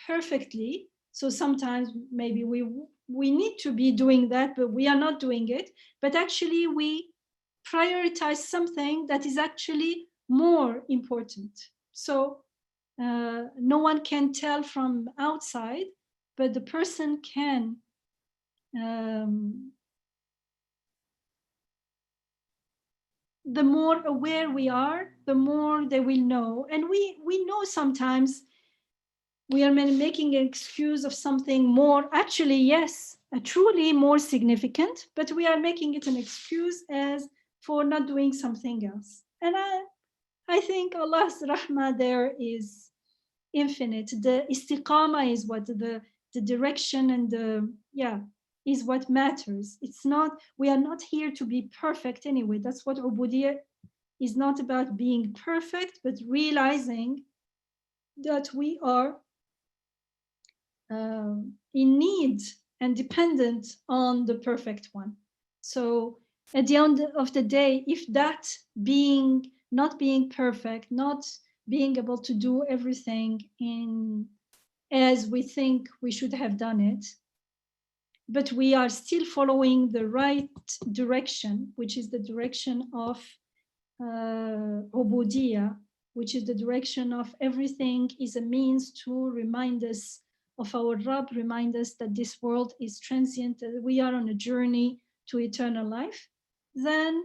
perfectly. So sometimes maybe we need to be doing that, but we are not doing it. But actually, we prioritize something that is actually more important. So no one can tell from outside, but the person can the more aware we are, the more they will know. And we know sometimes we are making an excuse of something more, actually, yes, truly more significant, but we are making it an excuse as for not doing something else. And I think Allah's rahmah there is infinite. The istiqama is what the direction and the, yeah, is what matters. It's not, we are not here to be perfect anyway. That's what ubudiyah is not about, being perfect, but realizing that we are in need and dependent on the perfect one. So at the end of the day, if that being, not being perfect, not being able to do everything in as we think we should have done it, but we are still following the right direction, which is the direction of ubudiyah, which is the direction of everything is a means to remind us of our Rabb, remind us that this world is transient, that we are on a journey to eternal life, then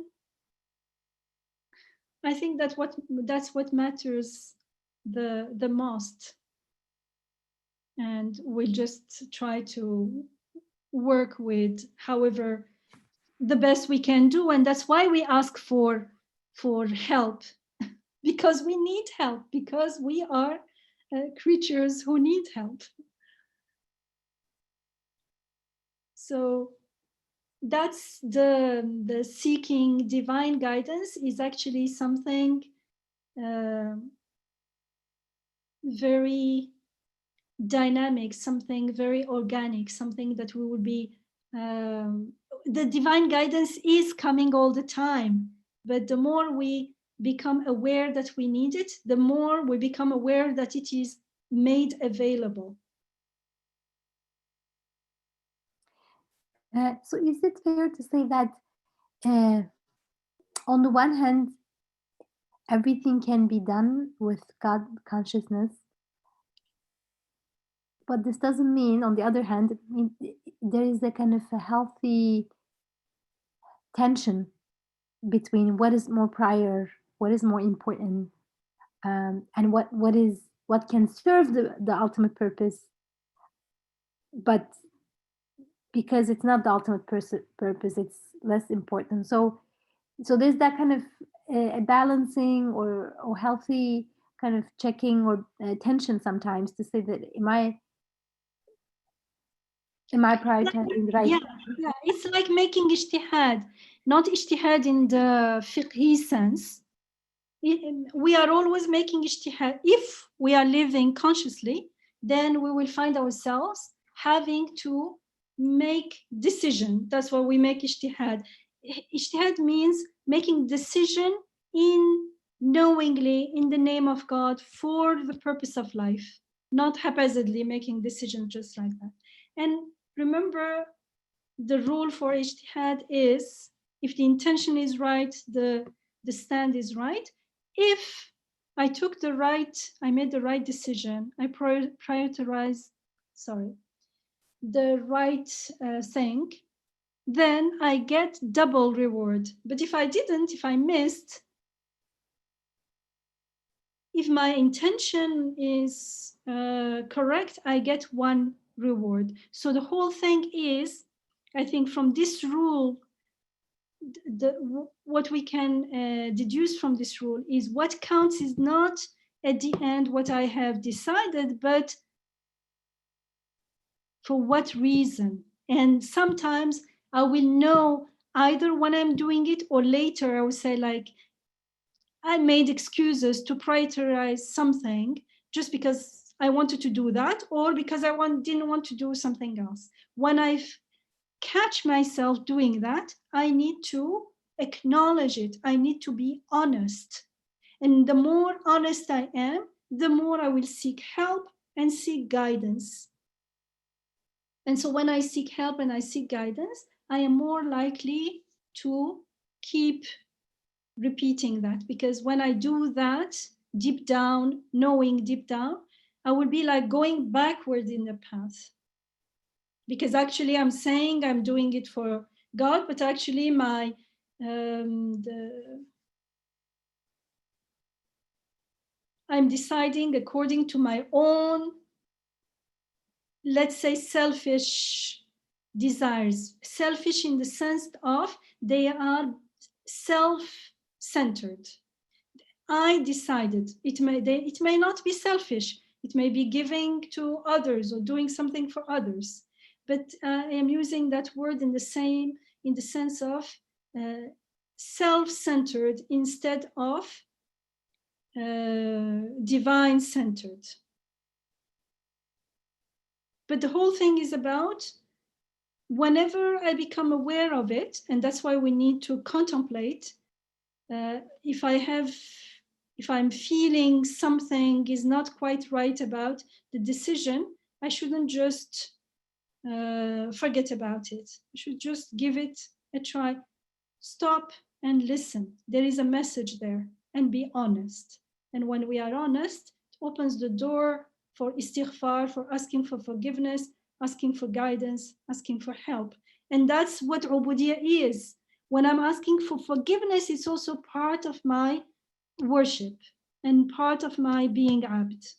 I think that's what matters the most. And we'll just try to work with however the best we can do. And that's why we ask for help, because we need help, because we are creatures who need help. So that's the seeking divine guidance is actually something very dynamic, something very organic, something that we will be, the divine guidance is coming all the time, but the more we become aware that we need it, the more we become aware that it is made available. So is it fair to say that on the one hand, everything can be done with God consciousness, but this doesn't mean, on the other hand, there is a kind of a healthy tension between what is more prior, what is more important, and what can serve the ultimate purpose, but because it's not the ultimate purpose, it's less important. So there's that kind of a balancing or healthy kind of checking or tension sometimes to say that am I prioritizing the right? Yeah, it's like making ijtihad, not ijtihad in the fiqhi sense. We are always making ijtihad. If we are living consciously, then we will find ourselves having to make decision. That's why we make ijtihad. Ijtihad means making decision in knowingly in the name of God for the purpose of life, not haphazardly making decisions just like that. And remember, the rule for ijtihad is if the intention is right, the stand is right. If I made the right decision, I prioritize, the right thing, then I get double reward. But if I didn't, if I missed, if my intention is correct, I get one reward. So the whole thing is, I think from this rule, what we can deduce from this rule is what counts is not at the end what I have decided, but for what reason. And sometimes I will know either when I'm doing it or later I will say like, I made excuses to prioritize something just because I wanted to do that, or because I didn't want to do something else. When I catch myself doing that, I need to acknowledge it. I need to be honest. And the more honest I am, the more I will seek help and seek guidance. And so when I seek help and I seek guidance, I am more likely to keep repeating that, because when I do that deep down, knowing deep down, I will be like going backward in the path. Because actually I'm saying I'm doing it for God, but actually I'm deciding according to my own, let's say, selfish desires. Selfish in the sense of they are self-centered. I decided. It may not be selfish. It may be giving to others or doing something for others. But I am using that word in the sense of self-centered instead of divine-centered. But the whole thing is about whenever I become aware of it, and that's why we need to contemplate. If I'm feeling something is not quite right about the decision, I shouldn't just forget about it. I should just give it a try. Stop and listen. There is a message there, and be honest. And when we are honest, it opens the door for istighfar, for asking for forgiveness, asking for guidance, asking for help. And that's what ubudiyya is. When I'm asking for forgiveness, it's also part of my worship and part of my being abd.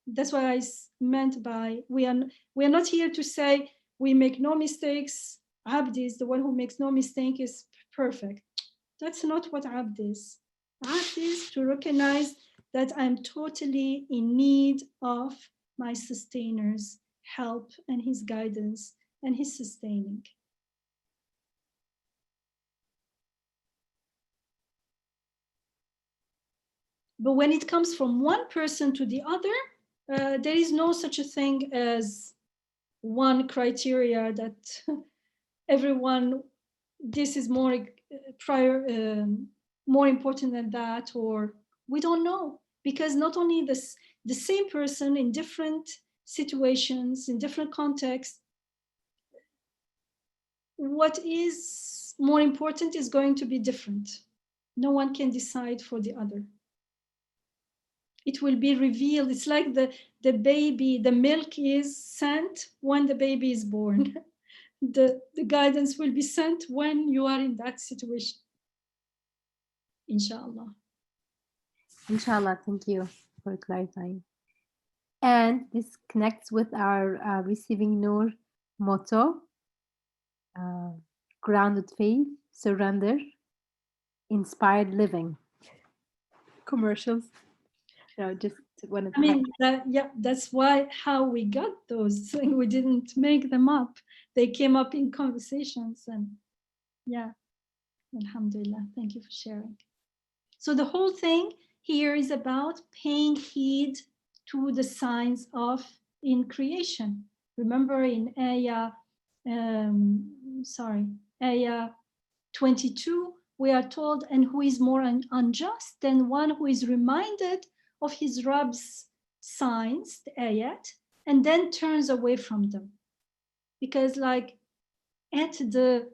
That's what I meant by we are not here to say we make no mistakes. Abd is the one who makes no mistake, is perfect. That's not what abd is. Abd is to recognize that I'm totally in need of my sustainer's help and his guidance and his sustaining. But when it comes from one person to the other, there is no such a thing as one criteria that everyone, this is more more important than that, or we don't know, because not only the same person in different situations, in different contexts, what is more important is going to be different. No one can decide for the other. It will be revealed. It's like the baby, the milk is sent when the baby is born. The guidance will be sent when you are in that situation. Inshallah. Inshallah, thank you for clarifying. And this connects with our Receiving Nur motto, grounded faith, surrender, inspired living. Commercials. No, just wanted to. I mean, that's how we got those things. We didn't make them up. They came up in conversations, and yeah, alhamdulillah. Thank you for sharing. So the whole thing here is about paying heed to the signs of in creation. Remember in ayah 22, we are told, and who is more unjust than one who is reminded of his Rabb's signs, the ayat, and then turns away from them. Because like at the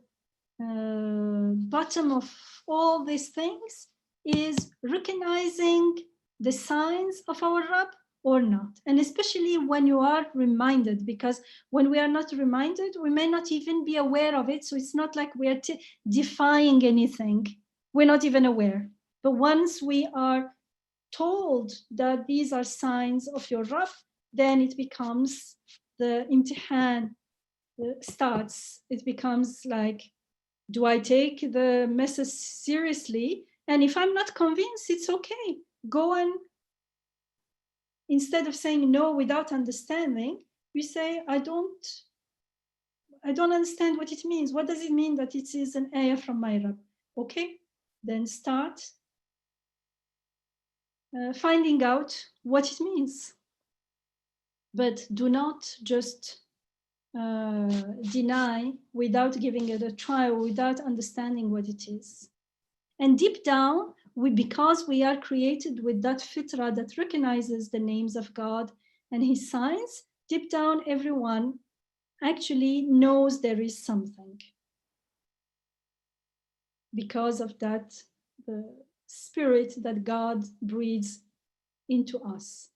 bottom of all these things is recognizing the signs of our Rabb or not. And especially when you are reminded, because when we are not reminded, we may not even be aware of it. So it's not like we are defying anything. We're not even aware. But once we are told that these are signs of your Rabb, then it becomes the imtihan starts. It becomes like, do I take the message seriously? And if I'm not convinced, it's okay. Go and instead of saying no without understanding, we say, I don't understand what it means. What does it mean that it is an ayah from my Rabb? Okay, then start finding out what it means. But do not just deny without giving it a try or without understanding what it is. And deep down, because we are created with that fitrah that recognizes the names of God and his signs, deep down everyone actually knows there is something. Because of that, the spirit that God breathes into us.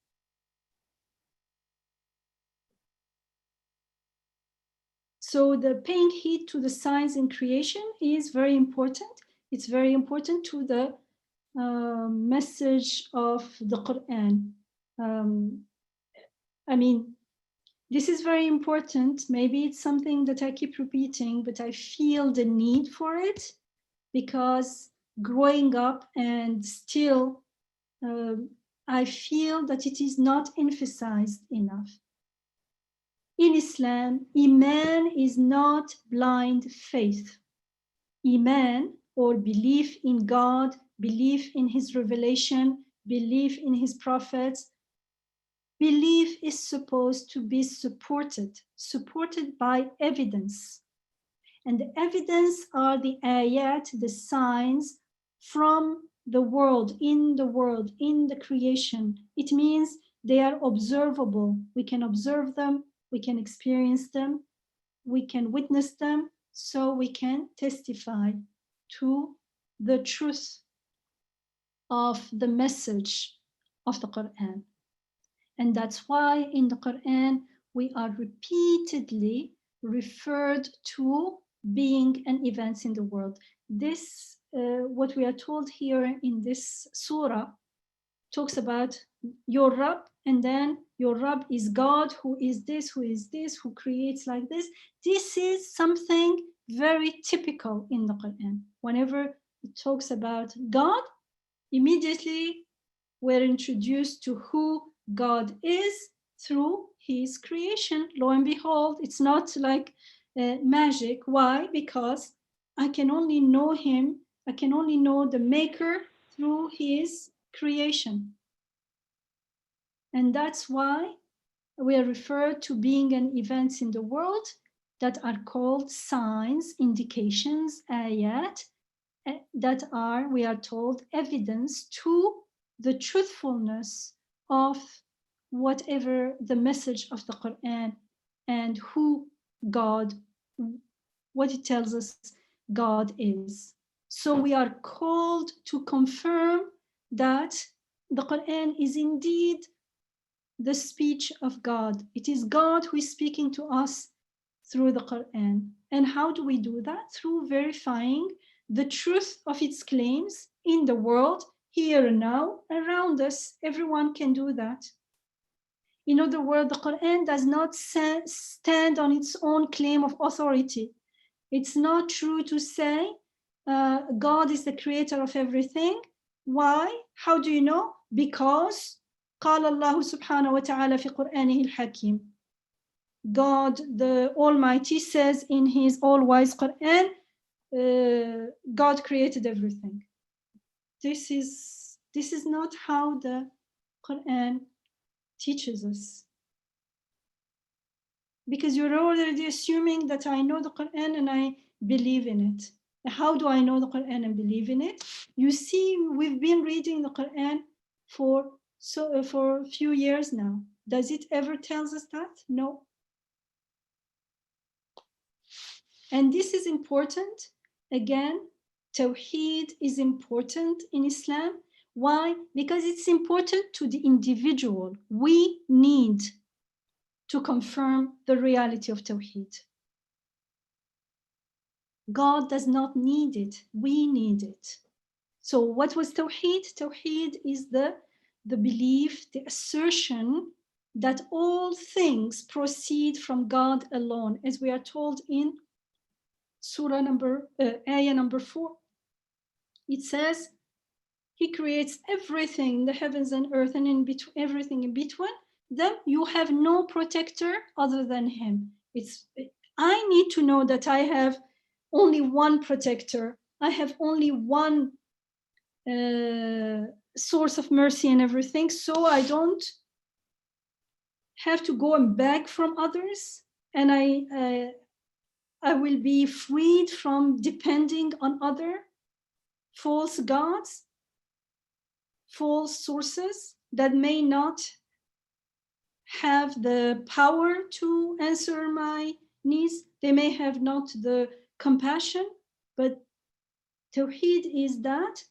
So the paying heed to the signs in creation is very important. It's very important to the message of the Quran. I mean, this is very important. Maybe it's something that I keep repeating, but I feel the need for it because growing up and still, I feel that it is not emphasized enough. In Islam, Iman is not blind faith. Iman, or belief in God, belief in his revelation, belief in his prophets, belief is supposed to be supported by evidence. And the evidence are the ayat, the signs from the world, in the creation. It means they are observable. We can observe them, we can experience them, we can witness them, so we can testify to the truth of the message of the Quran. And that's why in the Quran we are repeatedly referred to being an event in the world. This, what we are told here in this surah, talks about your Rabb, and then your Rabb is God, who is this, who creates like this. This is something very typical in the Quran. Whenever it talks about God, immediately we're introduced to who God is through his creation. Lo and behold, it's not like magic. Why? Because I can only know him, I can only know the maker through his creation. And that's why we are referred to being an event in the world that are called signs, indications, ayat, that are, we are told, evidence to the truthfulness of whatever the message of the Quran and who God, what it tells us God is. So we are called to confirm that the Quran is indeed the speech of God. It is God who is speaking to us through the Quran. And how do we do that? Through verifying the truth of its claims in the world, here and now, around us. Everyone can do that. In other words, the Quran does not stand on its own claim of authority. It's not true to say God is the creator of everything. Why? How do you know? Because قال الله سبحانه وتعالى في قرآنه الحكيم. God, the Almighty, says in his all-wise Quran, God created everything. This is not how the Quran teaches us. Because you're already assuming that I know the Quran and I believe in it. How do I know the Quran and believe in it? You see, we've been reading the Quran for a few years now. Does it ever tell us that? No. And this is important. Again, Tawheed is important in Islam. Why? Because it's important to the individual. We need to confirm the reality of Tawheed. God does not need it. We need it. So what was Tawheed? Tawheed is the belief, the assertion that all things proceed from God alone, as we are told in Surah ayah number 4. It says, He creates everything, the heavens and earth, and in between, everything in between them. You have no protector other than him. I need to know that I have only one protector. I have only one source of mercy and everything, so I don't have to go and beg from others, and I will be freed from depending on other false gods, false sources that may not have the power to answer my needs. They may have not the compassion, but Tawheed is that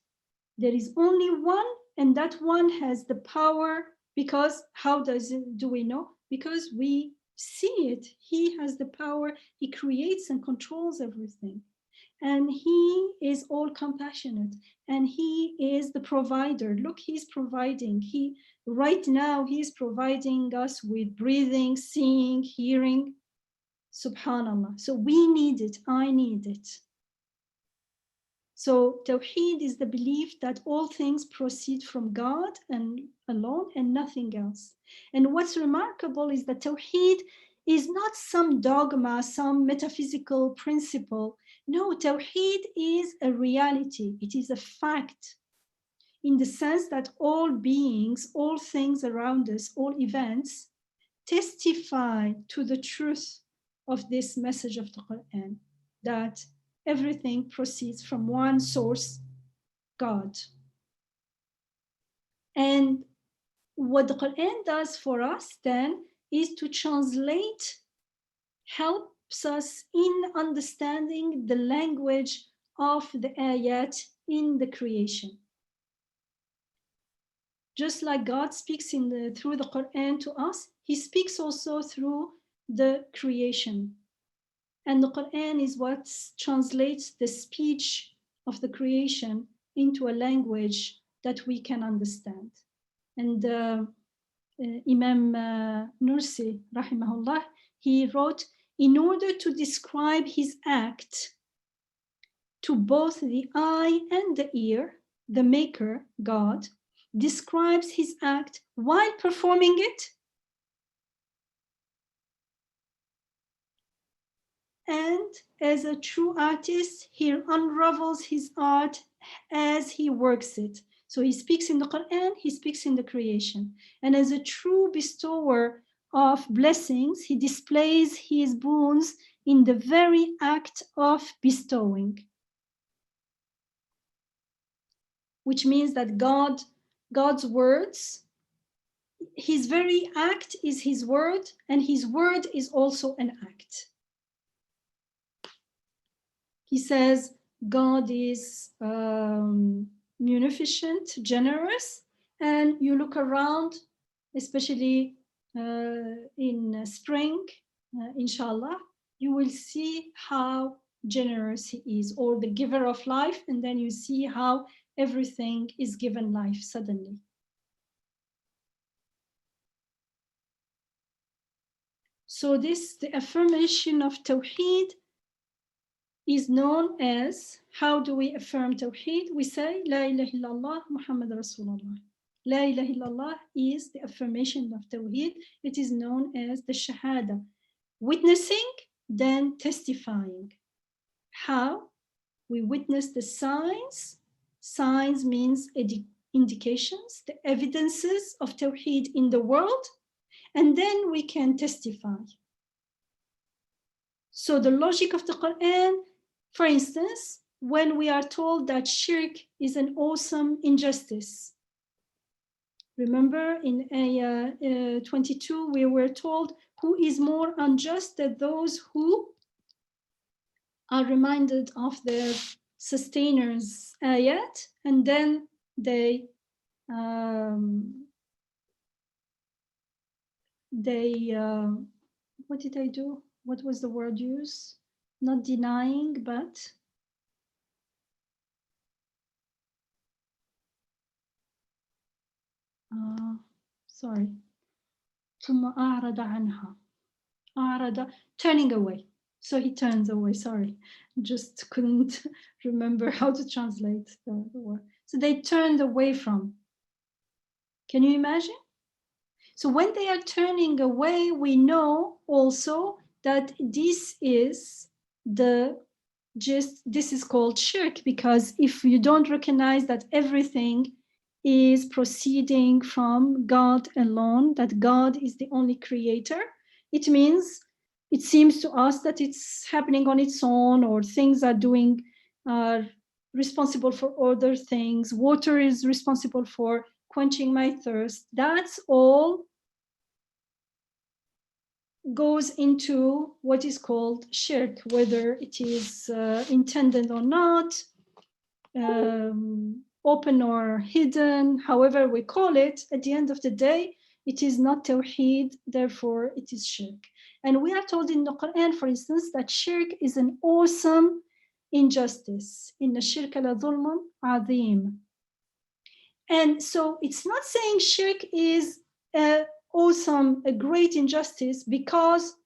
there is only one, and that one has the power. Because how do we know? Because we see it. He has the power. He creates and controls everything. And he is all compassionate, and he is the provider. Look, he's providing. Right now, he's providing us with breathing, seeing, hearing. Subhanallah. So we need it. I need it. So Tawheed is the belief that all things proceed from God and alone and nothing else. And what's remarkable is that Tawheed is not some dogma, some metaphysical principle. No, Tawheed is a reality. It is a fact, in the sense that all beings, all things around us, all events testify to the truth of this message of the Quran, that everything proceeds from one source, God. And what the Quran does for us then is to translate, helps us in understanding the language of the ayat in the creation. Just like God speaks through the Quran to us, he speaks also through the creation. And the Quran is what translates the speech of the creation into a language that we can understand. And Imam Nursi, rahimahullah, he wrote, in order to describe his act to both the eye and the ear, the maker, God, describes his act while performing it, and as a true artist, he unravels his art as he works it. So he speaks in the Quran, he speaks in the creation. And as a true bestower of blessings, he displays his boons in the very act of bestowing. Which means that God's words, his very act is his word, and his word is also an act. He says God is munificent, generous, and you look around, especially in spring, inshallah, you will see how generous he is, or the giver of life, and then you see how everything is given life suddenly. So the affirmation of Tawheed is known as, how do we affirm Tawheed? We say, La ilaha illallah, Muhammad Rasulullah. La ilaha illallah is the affirmation of Tawheed. It is known as the Shahada. Witnessing, then testifying. How? We witness the signs. Signs means indications, the evidences of Tawheed in the world, and then we can testify. So the logic of the Quran, for instance, when we are told that shirk is an awesome injustice. Remember in Ayah 22, we were told, who is more unjust than those who are reminded of their sustainers ayat, and then they what did I do? What was the word used? Not denying, but sorry. ثم أعرض عنها. Turning away. So he turns away, sorry. Just couldn't remember how to translate the word. So they turned away from. Can you imagine? So when they are turning away, we know also that this is called shirk, because if you don't recognize that everything is proceeding from God alone, that God is the only creator, it means, it seems to us that it's happening on its own, or things are responsible for other things. Water is responsible for quenching my thirst. That's all goes into what is called shirk, whether it is intended or not, open or hidden, however we call it. At the end of the day, it is not tawheed, therefore it is shirk. And we are told in the Quran, for instance, that shirk is an awesome injustice. Inna shirka la dhulmun azim. And so it's not saying shirk is awesome, a great injustice, because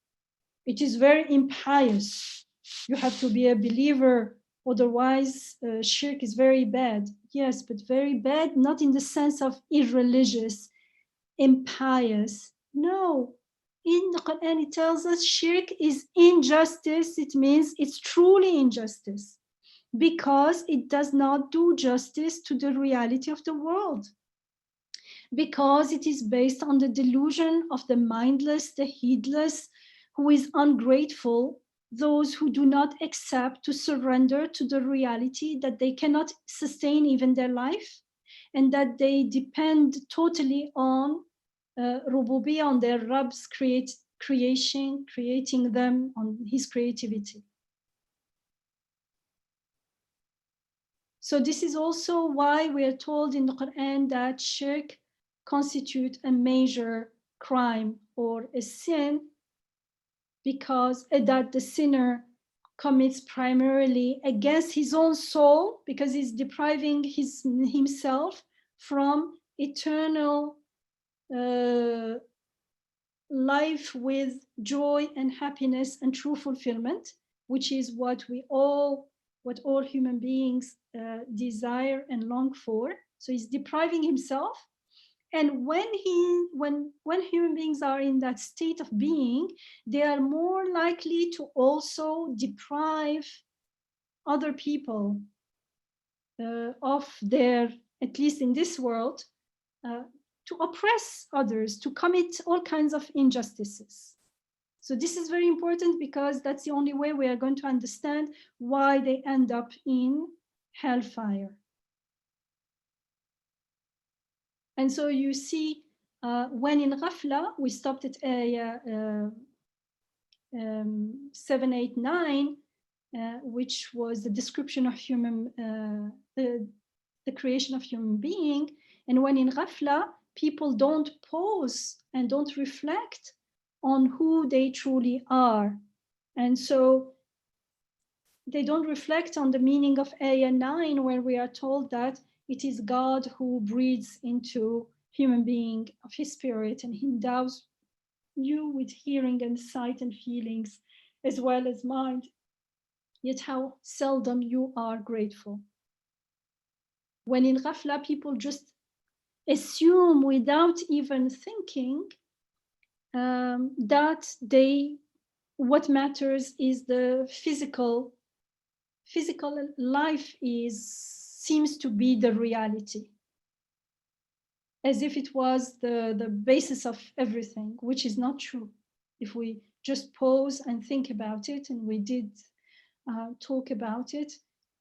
it is very impious. You have to be a believer, otherwise shirk is very bad. Yes, but very bad, not in the sense of irreligious, impious. No, in the Quran it tells us shirk is injustice. It means it's truly injustice, because it does not do justice to the reality of the world, because it is based on the delusion of the mindless, the heedless, who is ungrateful, those who do not accept to surrender to the reality that they cannot sustain even their life, and that they depend totally on Rububiyyah, on their Rabb's creating them, on his creativity. So this is also why we are told in the Quran that shirk constitute a major crime or a sin, because that the sinner commits primarily against his own soul, because he's depriving himself from eternal life with joy and happiness and true fulfillment, which is what all human beings desire and long for. So he's depriving himself. And when human beings are in that state of being, they are more likely to also deprive other people of their, at least in this world, to oppress others, to commit all kinds of injustices. So this is very important, because that's the only way we are going to understand why they end up in hellfire. And so you see, when in Ghafla, we stopped at ayah 789, which was the description of the creation of human being. And when in Ghafla, people don't pause and don't reflect on who they truly are. And so they don't reflect on the meaning of ayah 9, where we are told that it is God who breathes into human being of his spirit, and he endows you with hearing and sight and feelings, as well as mind. Yet how seldom you are grateful. When in Ghafla, people just assume without even thinking that what matters is the physical life seems to be the reality, as if it was the basis of everything, which is not true. If we just pause and think about it, and we did talk about it,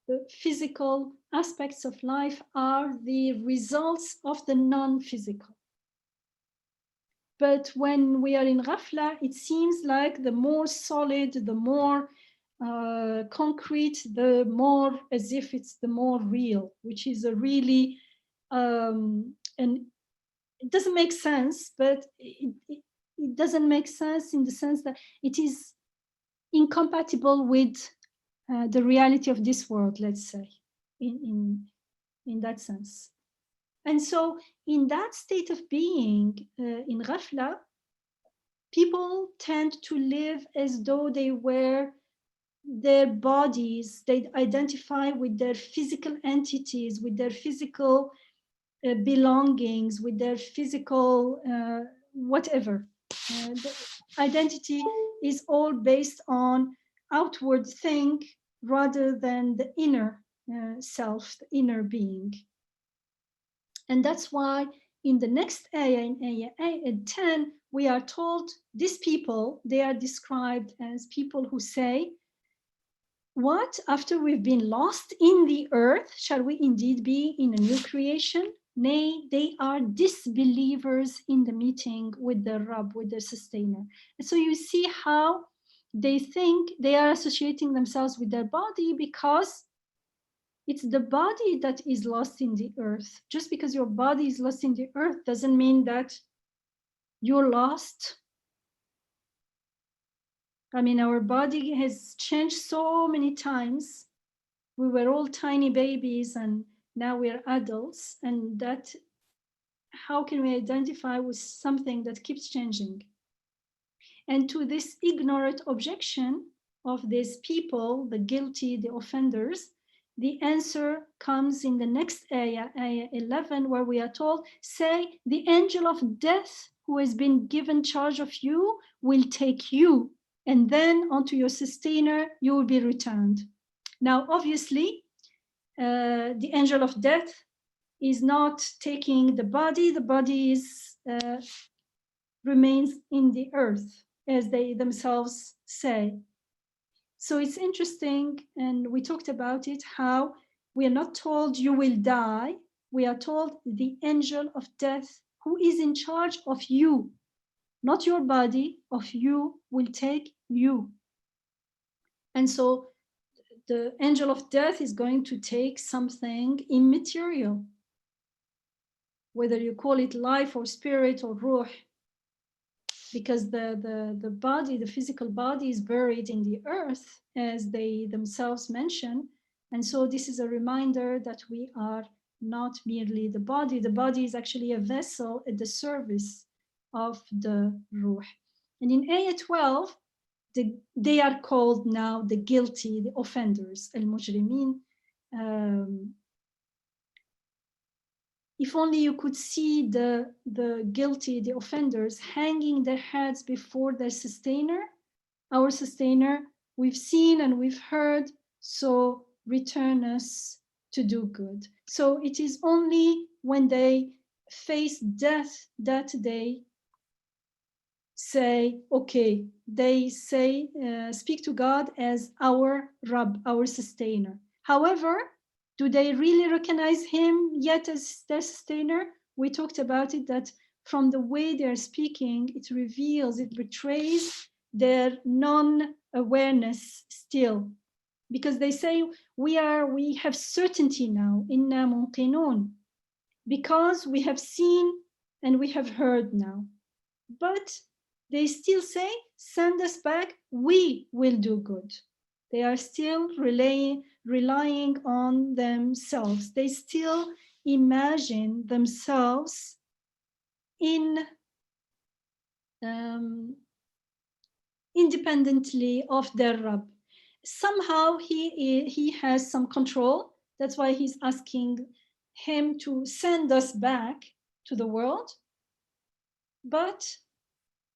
the physical aspects of life are the results of the non-physical. But when we are in Ghafla, it seems like the more solid, the more concrete, the more as if it's the more real, which is a really, and it doesn't make sense, but it doesn't make sense in the sense that it is incompatible with the reality of this world, let's say, in that sense. And so in that state of being, in Ghafla, people tend to live as though they were their bodies, they identify with their physical entities, with their physical belongings, with their physical whatever. The identity is all based on outward thing rather than the inner self, the inner being. And that's why in the next ayah, in ayah 10, we are told these people, they are described as people who say, what, after we've been lost in the earth, shall we indeed be in a new creation? Nay, they are disbelievers in the meeting with the Rabb, with the sustainer. And so you see how they think they are associating themselves with their body because it's the body that is lost in the earth. Just because your body is lost in the earth doesn't mean that you're lost. I mean, our body has changed so many times. We were all tiny babies and now we're adults, and that, how can we identify with something that keeps changing? And to this ignorant objection of these people, the guilty, the offenders, the answer comes in the next ayah, ayah 11, where we are told, say, the angel of death who has been given charge of you will take you, and then onto your sustainer you will be returned. Now, obviously, the angel of death is not taking the body is, remains in the earth, as they themselves say. So it's interesting, and we talked about it, how we are not told you will die. We are told the angel of death who is in charge of you, not your body, of you, will take you. And so the angel of death is going to take something immaterial, whether you call it life or spirit or ruh, because the body, the physical body, is buried in the earth, as they themselves mention. And so this is a reminder that we are not merely the body. The body is actually a vessel at the service of the ruh. And in ayah 12, they are called now the guilty, the offenders, al-mujrimin. If only you could see the guilty, the offenders, hanging their heads before their sustainer. Our sustainer, we've seen and we've heard, so return us to do good. So it is only when they face death that they say, okay, they say, speak to God as our Rabb, our sustainer. However, do they really recognize him yet as their sustainer? We talked about it, that from the way they're speaking, it reveals, it betrays their non-awareness still. Because they say, we have certainty now, inna munqinun, because we have seen and we have heard now. But they still say, send us back, we will do good. They are still relying on themselves. They still imagine themselves independently of their Rabb. Somehow he has some control. That's why he's asking him to send us back to the world. But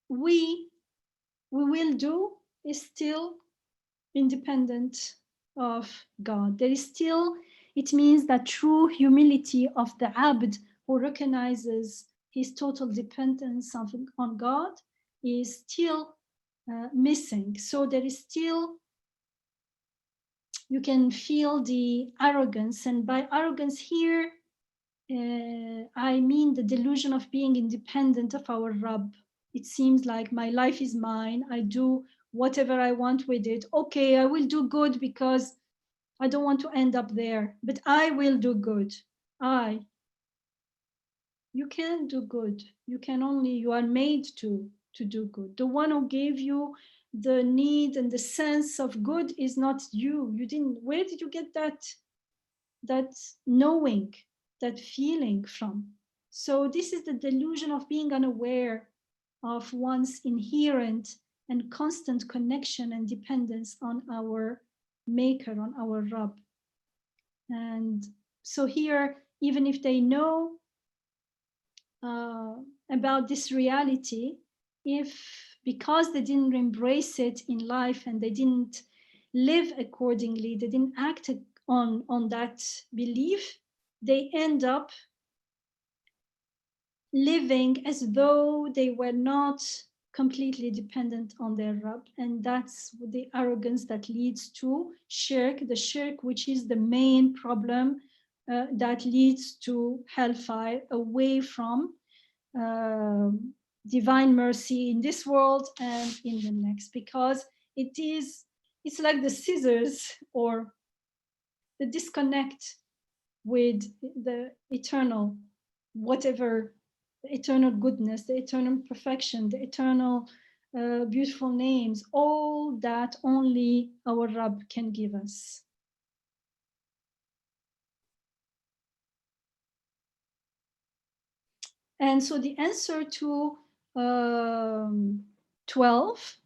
we will do is still independent of God. There is still, it means that true humility of the abd who recognizes his total dependence on God is still missing. So there is still, you can feel the arrogance, and by arrogance here, I mean the delusion of being independent of our Rabb. It seems like my life is mine. I do whatever I want with it. Okay, I will do good because I don't want to end up there, but I will do good. You can't do good. You are made to do good. The one who gave you the need and the sense of good is not you. Where did you get that knowing, that feeling from? So this is the delusion of being unaware of one's inherent and constant connection and dependence on our maker, on our Rabb. And so here, even if they know about this reality, if because they didn't embrace it in life and they didn't live accordingly, they didn't act on that belief, they end up living as though they were not completely dependent on their Rabb. And that's the arrogance that leads to shirk, the shirk which is the main problem that leads to hellfire, away from divine mercy in this world and in the next, because it's like the scissors or the disconnect with the eternal, whatever, the eternal goodness, the eternal perfection, the eternal beautiful names, all that only our Rabb can give us. And so the answer to 12,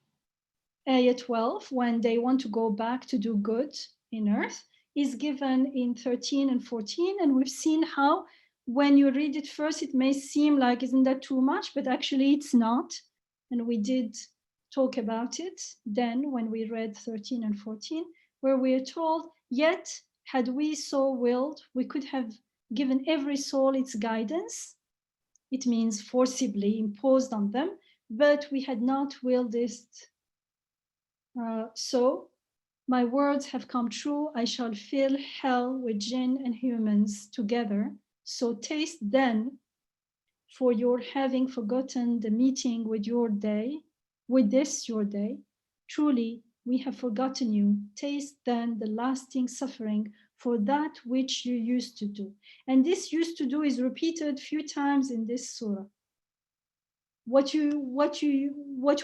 ayah 12, when they want to go back to do good in earth, is given in 13 and 14. And we've seen how when you read it first, it may seem like, isn't that too much? But actually it's not. And we did talk about it then when we read 13 and 14, where we are told, yet had we so willed, we could have given every soul its guidance. It means forcibly imposed on them, but we had not willed it. So my words have come true. I shall fill hell with jinn and humans together. So taste then for your having forgotten the meeting with your day, with this your day. Truly, we have forgotten you. Taste then the lasting suffering for that which you used to do. And this used to do is repeated a few times in this surah. What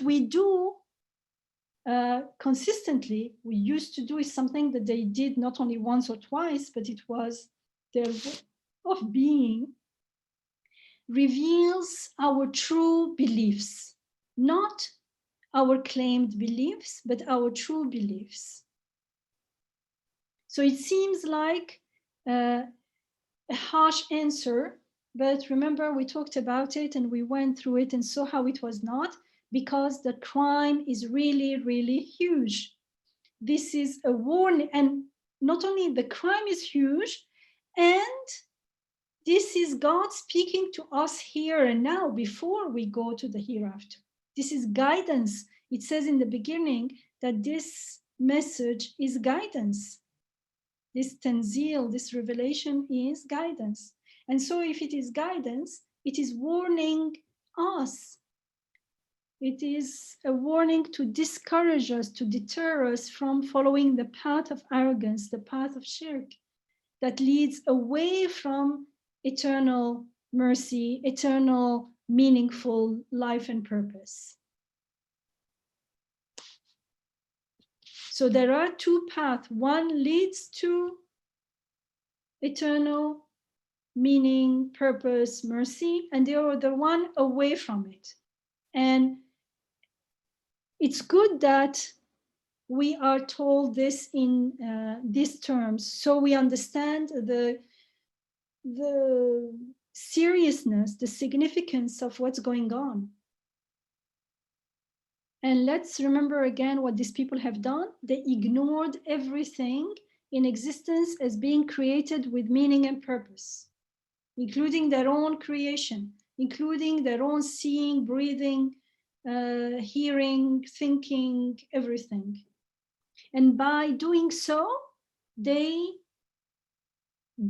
we do consistently, we used to do, is something that they did not only once or twice, but it was their way of being, reveals our true beliefs, not our claimed beliefs, but our true beliefs. So it seems like a harsh answer, but remember we talked about it and we went through it and saw how it was not, because the crime is really, really huge. This is a warning, and not only the crime is huge, and this is God speaking to us here and now before we go to the hereafter. This is guidance. It says in the beginning that this message is guidance. This tanzil, this revelation is guidance. And so if it is guidance, it is warning us. It is a warning to discourage us, to deter us from following the path of arrogance, the path of shirk that leads away from eternal mercy, eternal meaningful life and purpose. So there are two paths. One leads to eternal meaning, purpose, mercy, and the other one away from it. And it's good that we are told this in these terms, so we understand the seriousness, the significance of what's going on. And let's remember again what these people have done. They ignored everything in existence as being created with meaning and purpose, including their own creation, including their own seeing, breathing, hearing, thinking, everything. And by doing so, they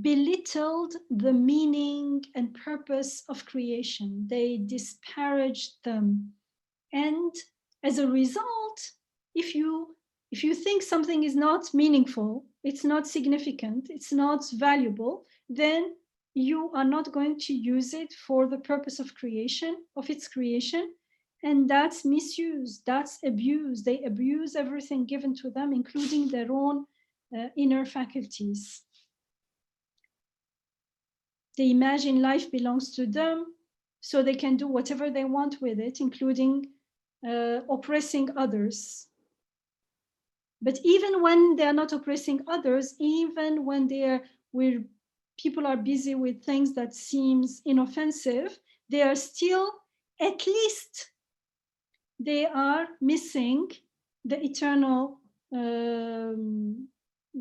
belittled the meaning and purpose of creation. They disparaged them. And as a result, if you think something is not meaningful, it's not significant, it's not valuable, then you are not going to use it for the purpose of creation, of its creation. And that's misuse, that's abuse. They abuse everything given to them, including their own inner faculties. They imagine life belongs to them, so they can do whatever they want with it, including oppressing others. But even when they are not oppressing others, even when where people are busy with things that seems inoffensive, they are still, at least they are missing the eternal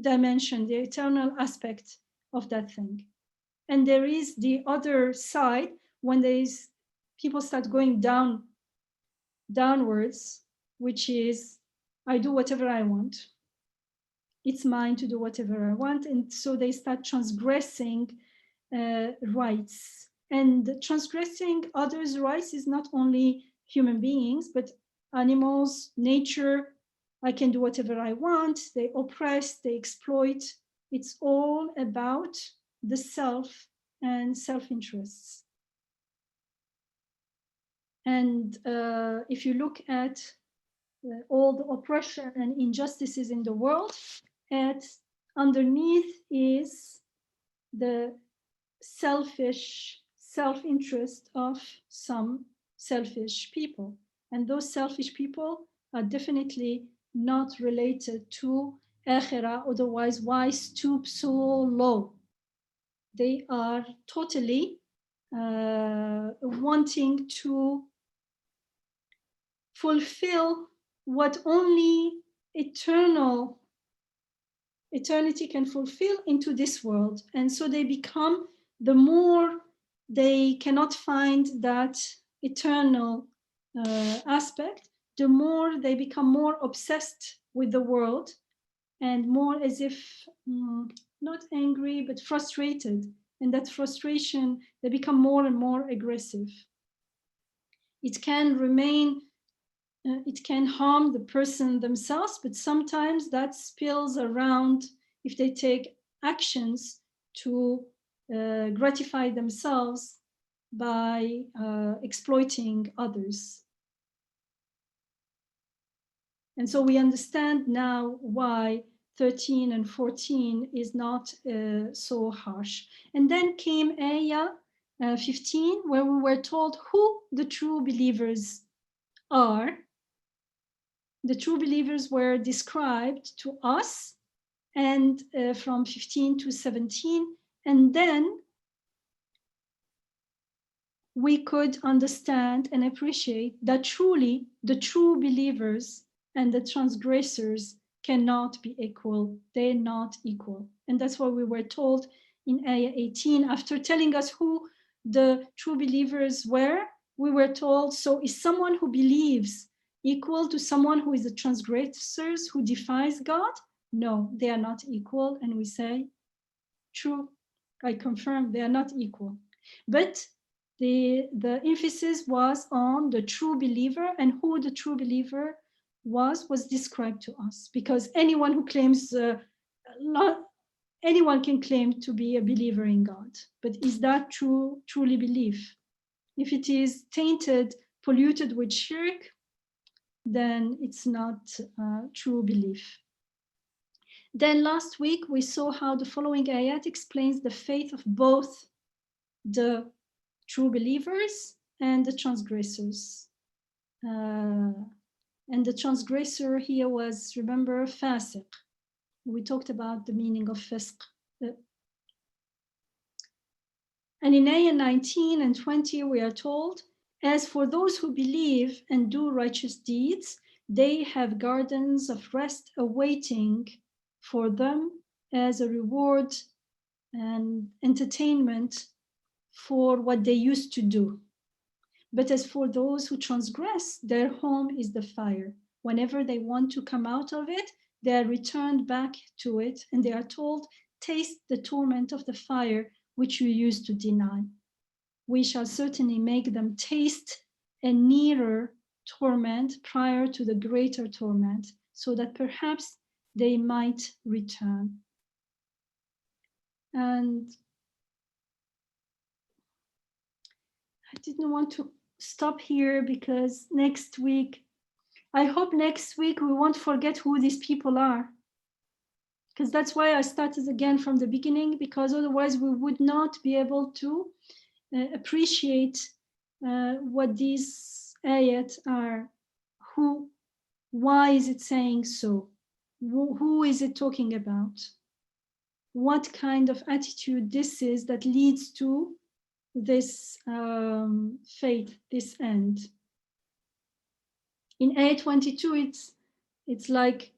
dimension, the eternal aspect of that thing. And there is the other side, when people start going downwards, which is, I do whatever I want. It's mine to do whatever I want. And so they start transgressing rights. And transgressing others' rights is not only human beings, but animals, nature. I can do whatever I want. They oppress, they exploit. It's all about the self and self-interests. And if you look at all the oppression and injustices in the world, underneath is the selfish self-interest of some selfish people. And those selfish people are definitely not related to akhirah, otherwise why stoop so low? They are totally wanting to fulfill what only eternity can fulfill into this world. And so they become, the more they cannot find that eternal aspect, the more they become more obsessed with the world and more as if not angry, but frustrated. And that frustration, they become more and more aggressive. It can harm the person themselves, but sometimes that spills around if they take actions to gratify themselves by exploiting others. And so we understand now why 13 and 14 is not so harsh. And then came Ayah 15, where we were told who the true believers are. The true believers were described to us, and from 15 to 17, and then we could understand and appreciate that truly the true believers and the transgressors cannot be equal. They're not equal. And that's what we were told in Ayah 18. After telling us who the true believers were, we were told, so is someone who believes equal to someone who is a transgressor, who defies God? No, they are not equal. And we say, true, I confirm they are not equal. But the emphasis was on the true believer, and who the true believer was described to us, because anyone who claims, anyone can claim to be a believer in God, but is that truly belief? If it is tainted, polluted with shirk, then it's not true belief. Then last week we saw how the following ayat explains the faith of both the true believers and the transgressors. And the transgressor here was, remember, fasiq. We talked about the meaning of fisq. And in ayah 19 and 20 we are told, as for those who believe and do righteous deeds, they have gardens of rest awaiting for them as a reward and entertainment for what they used to do. But as for those who transgress, their home is the fire. Whenever they want to come out of it, they are returned back to it, and they are told, taste the torment of the fire which you used to deny. We shall certainly make them taste a nearer torment prior to the greater torment, so that perhaps they might return. And I didn't want to stop here, because next week, I hope next week we won't forget who these people are. Because that's why I started again from the beginning, because otherwise we would not be able to appreciate what these ayat are why is it saying so? Who is it talking about? What kind of attitude this is that leads to this fate, this end? In ayah 22, it's like,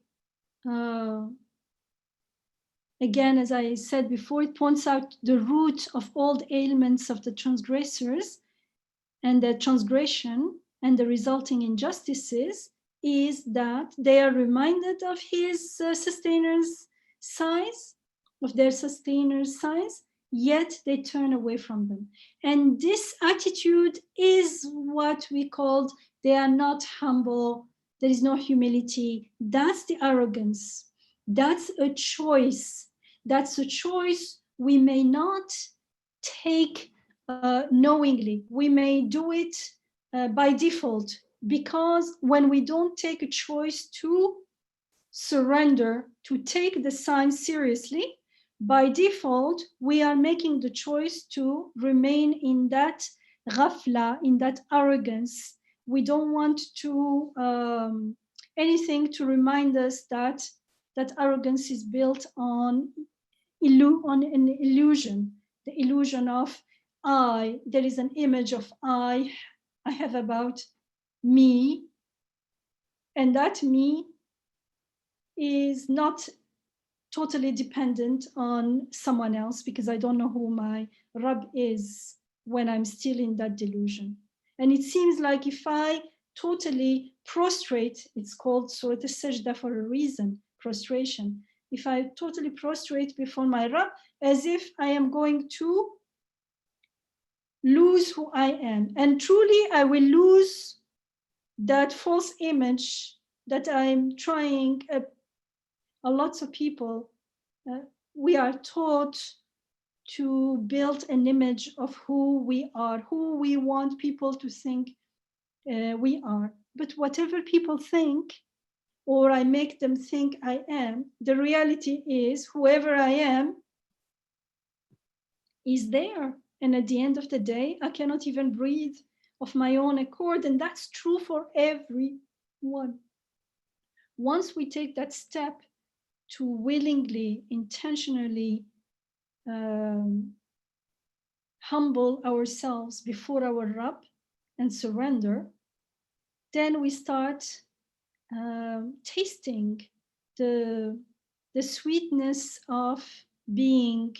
again, as I said before, it points out the root of all the ailments of the transgressors, and the transgression and the resulting injustices is that they are reminded of his sustainers' size, of their sustainers' size, yet they turn away from them. And this attitude is what we called, they are not humble, there is no humility. That's the arrogance. That's a choice. That's a choice we may not take knowingly. We may do it by default, because when we don't take a choice to surrender, to take the sign seriously, by default, we are making the choice to remain in that ghafla, in that arrogance. We don't want to anything to remind us that that arrogance is built on an illusion, the illusion of I. There is an image of I have about me, and that me is not totally dependent on someone else, because I don't know who my Rabb is when I'm still in that delusion. And it seems like if I totally prostrate, it's called Surah al-Sajdah for a reason, prostration. If I totally prostrate before my Rabb, as if I am going to lose who I am. And truly, I will lose that false image that I'm trying, lots of people, we are taught to build an image of who we are, who we want people to think we are. But whatever people think, or I make them think I am, the reality is whoever I am is there. And at the end of the day, I cannot even breathe of my own accord. And that's true for everyone. Once we take that step to willingly, intentionally humble ourselves before our Rabb and surrender, then we start tasting the sweetness of being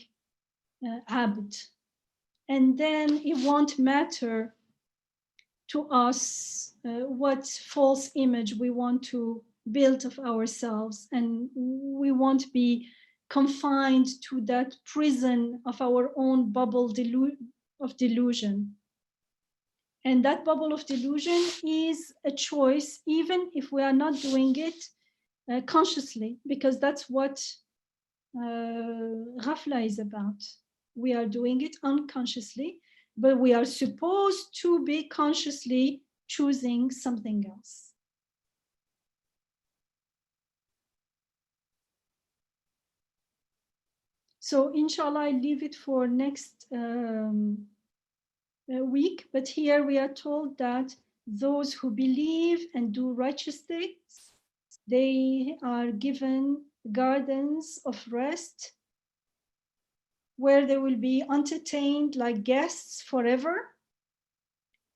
abd. And then it won't matter to us what false image we want to build of ourselves, and we won't be confined to that prison of our own bubble of delusion. And that bubble of delusion is a choice, even if we are not doing it consciously, because that's what ghafla is about. We are doing it unconsciously, but we are supposed to be consciously choosing something else. So inshallah, I leave it for next week. But here we are told that those who believe and do righteous things, they are given gardens of rest where they will be entertained like guests forever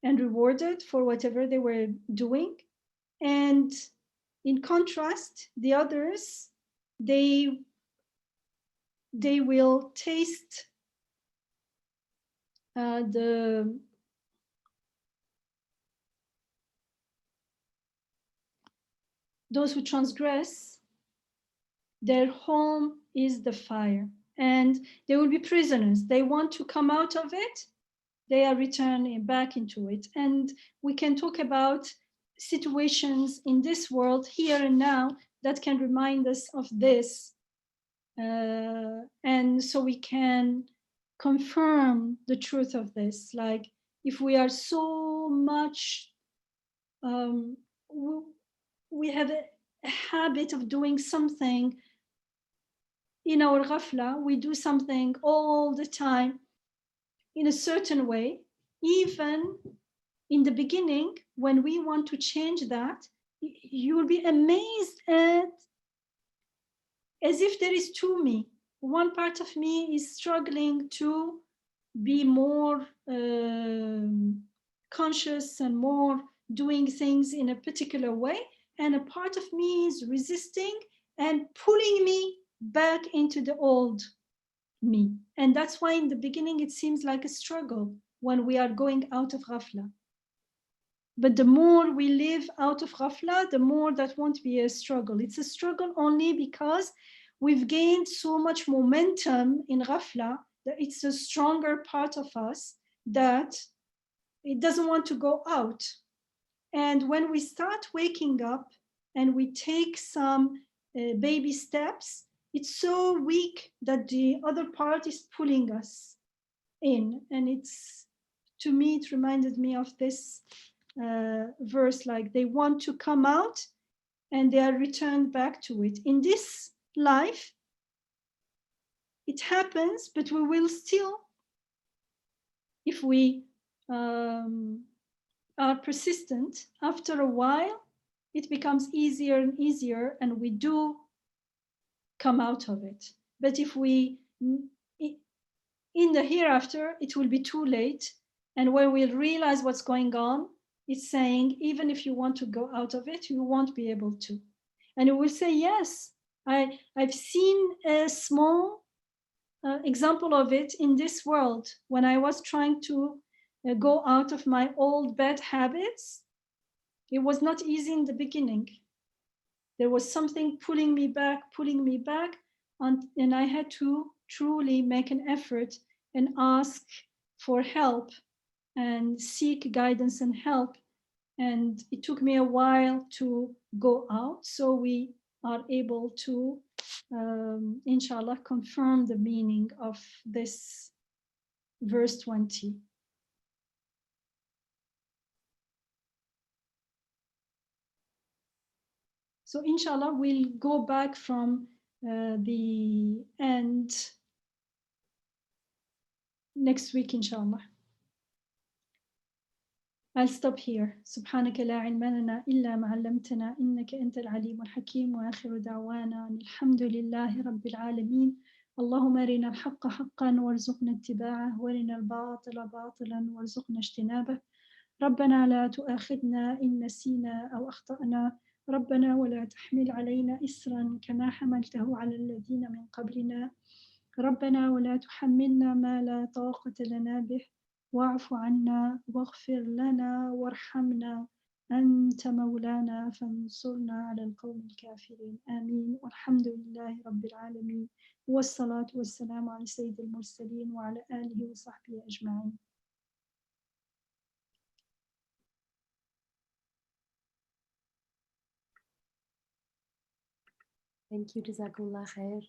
and rewarded for whatever they were doing. And in contrast, the others, they will taste those who transgress, their home is the fire, and they will be prisoners. They want to come out of it, they are returning back into it. And we can talk about situations in this world, here and now, that can remind us of this. And so we can confirm the truth of this. Like, if we are so much, we have a habit of doing something in our ghafla, we do something all the time in a certain way, even in the beginning, when we want to change that, you will be amazed at, as if there is two me. One part of me is struggling to be more conscious and more doing things in a particular way, and a part of me is resisting and pulling me back into the old me. And that's why in the beginning it seems like a struggle when we are going out of ghafla. But the more we live out of ghafla, the more that won't be a struggle. It's a struggle only because we've gained so much momentum in ghafla that it's a stronger part of us that it doesn't want to go out. And when we start waking up and we take some baby steps, it's so weak that the other part is pulling us in. And it's, to me, it reminded me of this verse, like they want to come out and they are returned back to it. In this life, it happens, but we will still, if we are persistent, after a while, it becomes easier and easier, and we do come out of it. But if we, in the hereafter, it will be too late. And when we'll realize what's going on, it's saying, even if you want to go out of it, you won't be able to. And it will say, yes, I've seen a small example of it in this world. When I was trying to go out of my old bad habits, it was not easy in the beginning. There was something pulling me back, and I had to truly make an effort and ask for help and seek guidance and help. And it took me a while to go out. So we are able to, inshallah, confirm the meaning of this verse 20. So inshallah, we'll go back from the end next week, inshallah. I'll stop here. سبحانك لا علم لنا إلا ما علمتنا إنك أنت العليم الحكيم وآخر دعوانا الحمد لله رب العالمين اللهم أرنا الحق حقا وارزقنا اتباعه وارنا الباطل باطلا وارزقنا اجتنابه ربنا لا تؤاخذنا إن نسينا أو أخطأنا ربنا ولا تحمل علينا إسرا كما حملته على الذين من قبلنا ربنا ولا تحملنا ما لا طاقة لنا به واعف عنا واغفر لنا وارحمنا أنت مولانا فانصرنا على القوم الكافرين آمين والحمد لله رب العالمين والصلاة والسلام على سيد المرسلين وعلى آله وصحبه أجمعين. Thank you, Jazakallah khair.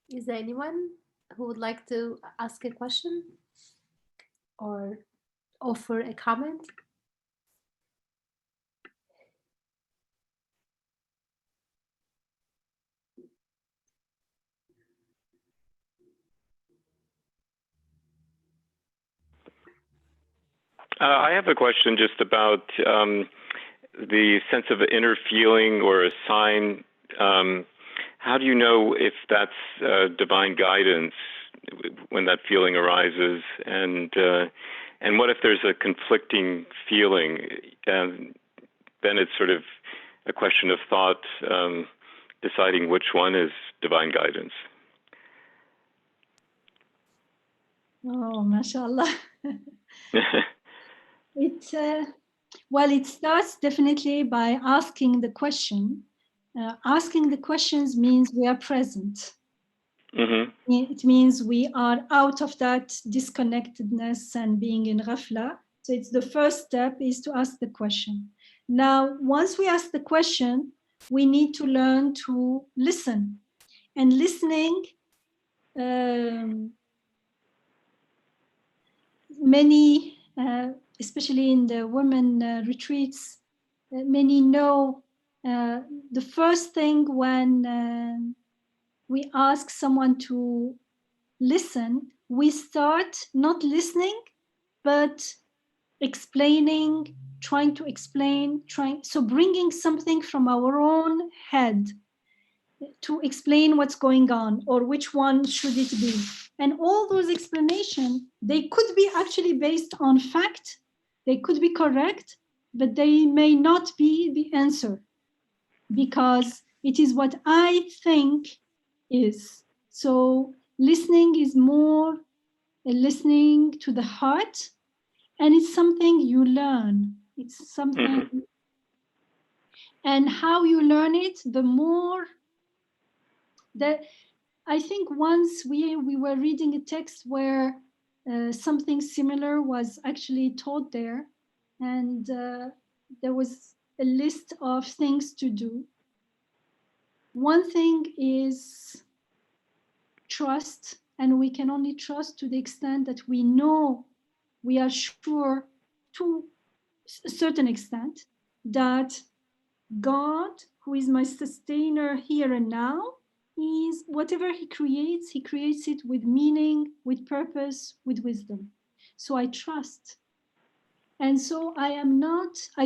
Is there anyone who would like to ask a question or offer a comment? I have a question just about the sense of inner feeling or a sign. How do you know if that's divine guidance when that feeling arises? And what if there's a conflicting feeling? And then it's sort of a question of thought, deciding which one is divine guidance. Oh, mashallah. Well, it starts definitely by asking the question. Asking the questions means we are present. Mm-hmm. It means we are out of that disconnectedness and being in ghafla. So it's the first step is to ask the question. Now, once we ask the question, we need to learn to listen. And listening, many, especially in the women retreats, many know the first thing when we ask someone to listen, we start not listening, but explaining, trying to explain, so bringing something from our own head to explain what's going on or which one should it be. And all those explanations, they could be actually based on fact, they could be correct, but they may not be the answer because it is what I think is. So listening is more listening to the heart, and it's something you learn. It's something, and how you learn it, the more that I think once we were reading a text where something similar was actually taught there, and there was a list of things to do. One thing is trust, and we can only trust to the extent that we know, we are sure to a certain extent that God, who is my sustainer here and now, is whatever he creates it with meaning, with purpose, with wisdom. So I trust. And so I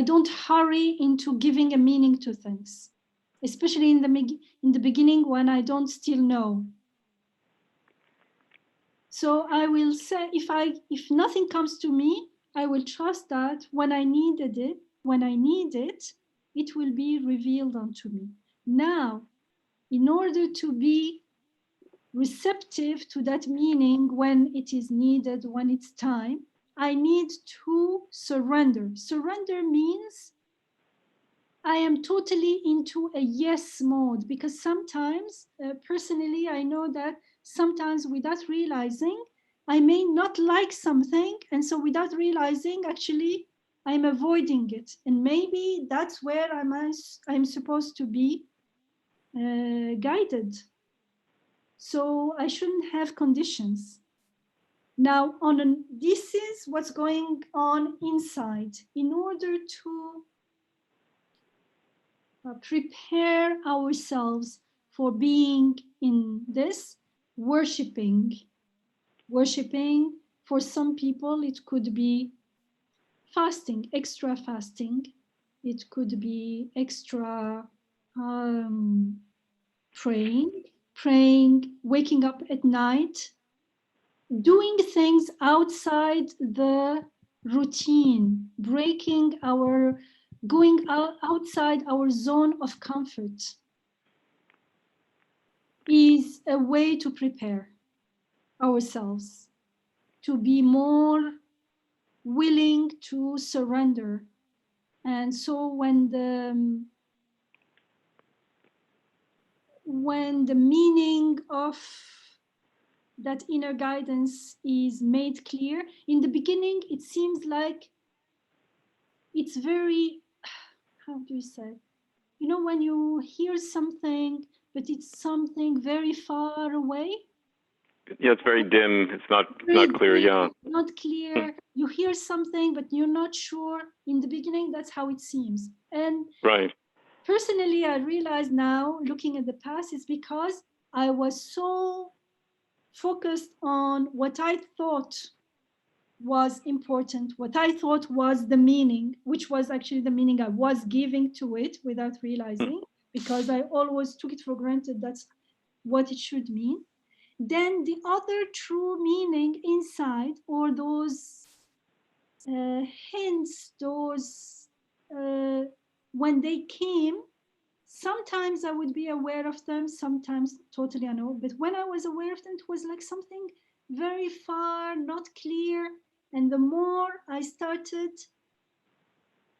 don't hurry into giving a meaning to things, especially in the beginning when I don't still know. So I will say, if nothing comes to me, I will trust that when I need it, it will be revealed unto me. Now, in order to be receptive to that meaning when it is needed, when it's time, I need to surrender. Surrender means I am totally into a yes mode, because sometimes, personally, I know that sometimes without realizing, I may not like something. And so without realizing, actually, I'm avoiding it. And maybe that's where I'm supposed to be guided. So I shouldn't have conditions. Now, this is what's going on inside. In order to prepare ourselves for being in this, worshiping. For some people, it could be fasting, extra fasting. It could be extra praying, waking up at night, doing things outside the routine, going outside our zone of comfort is a way to prepare ourselves to be more willing to surrender. And so when the meaning of that inner guidance is made clear, in the beginning, it seems like it's very, how do you say? You know, when you hear something, but it's something very far away. Yeah, it's very dim. It's not clear. Dim, yeah. Not clear. You hear something, but you're not sure. In the beginning, that's how it seems. And right. Personally, I realize now, looking at the past, it's because I was so focused on what I thought was important, what I thought was the meaning, which was actually the meaning I was giving to it without realizing, because I always took it for granted that's what it should mean. Then the other true meaning inside, or those hints, those when they came, sometimes I would be aware of them, sometimes totally unknown. But when I was aware of them, it was like something very far, not clear. And the more I started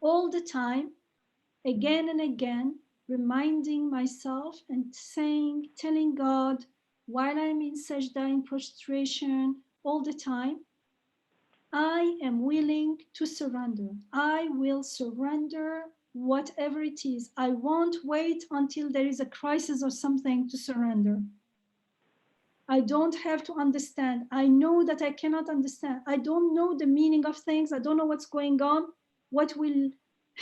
all the time, again and again, reminding myself and telling God while I'm in sajda, in prostration, all the time, I am willing to surrender. I will surrender whatever it is. I won't wait until there is a crisis or something to surrender. I don't have to understand. I know that I cannot understand. I don't know the meaning of things. I don't know what's going on, what will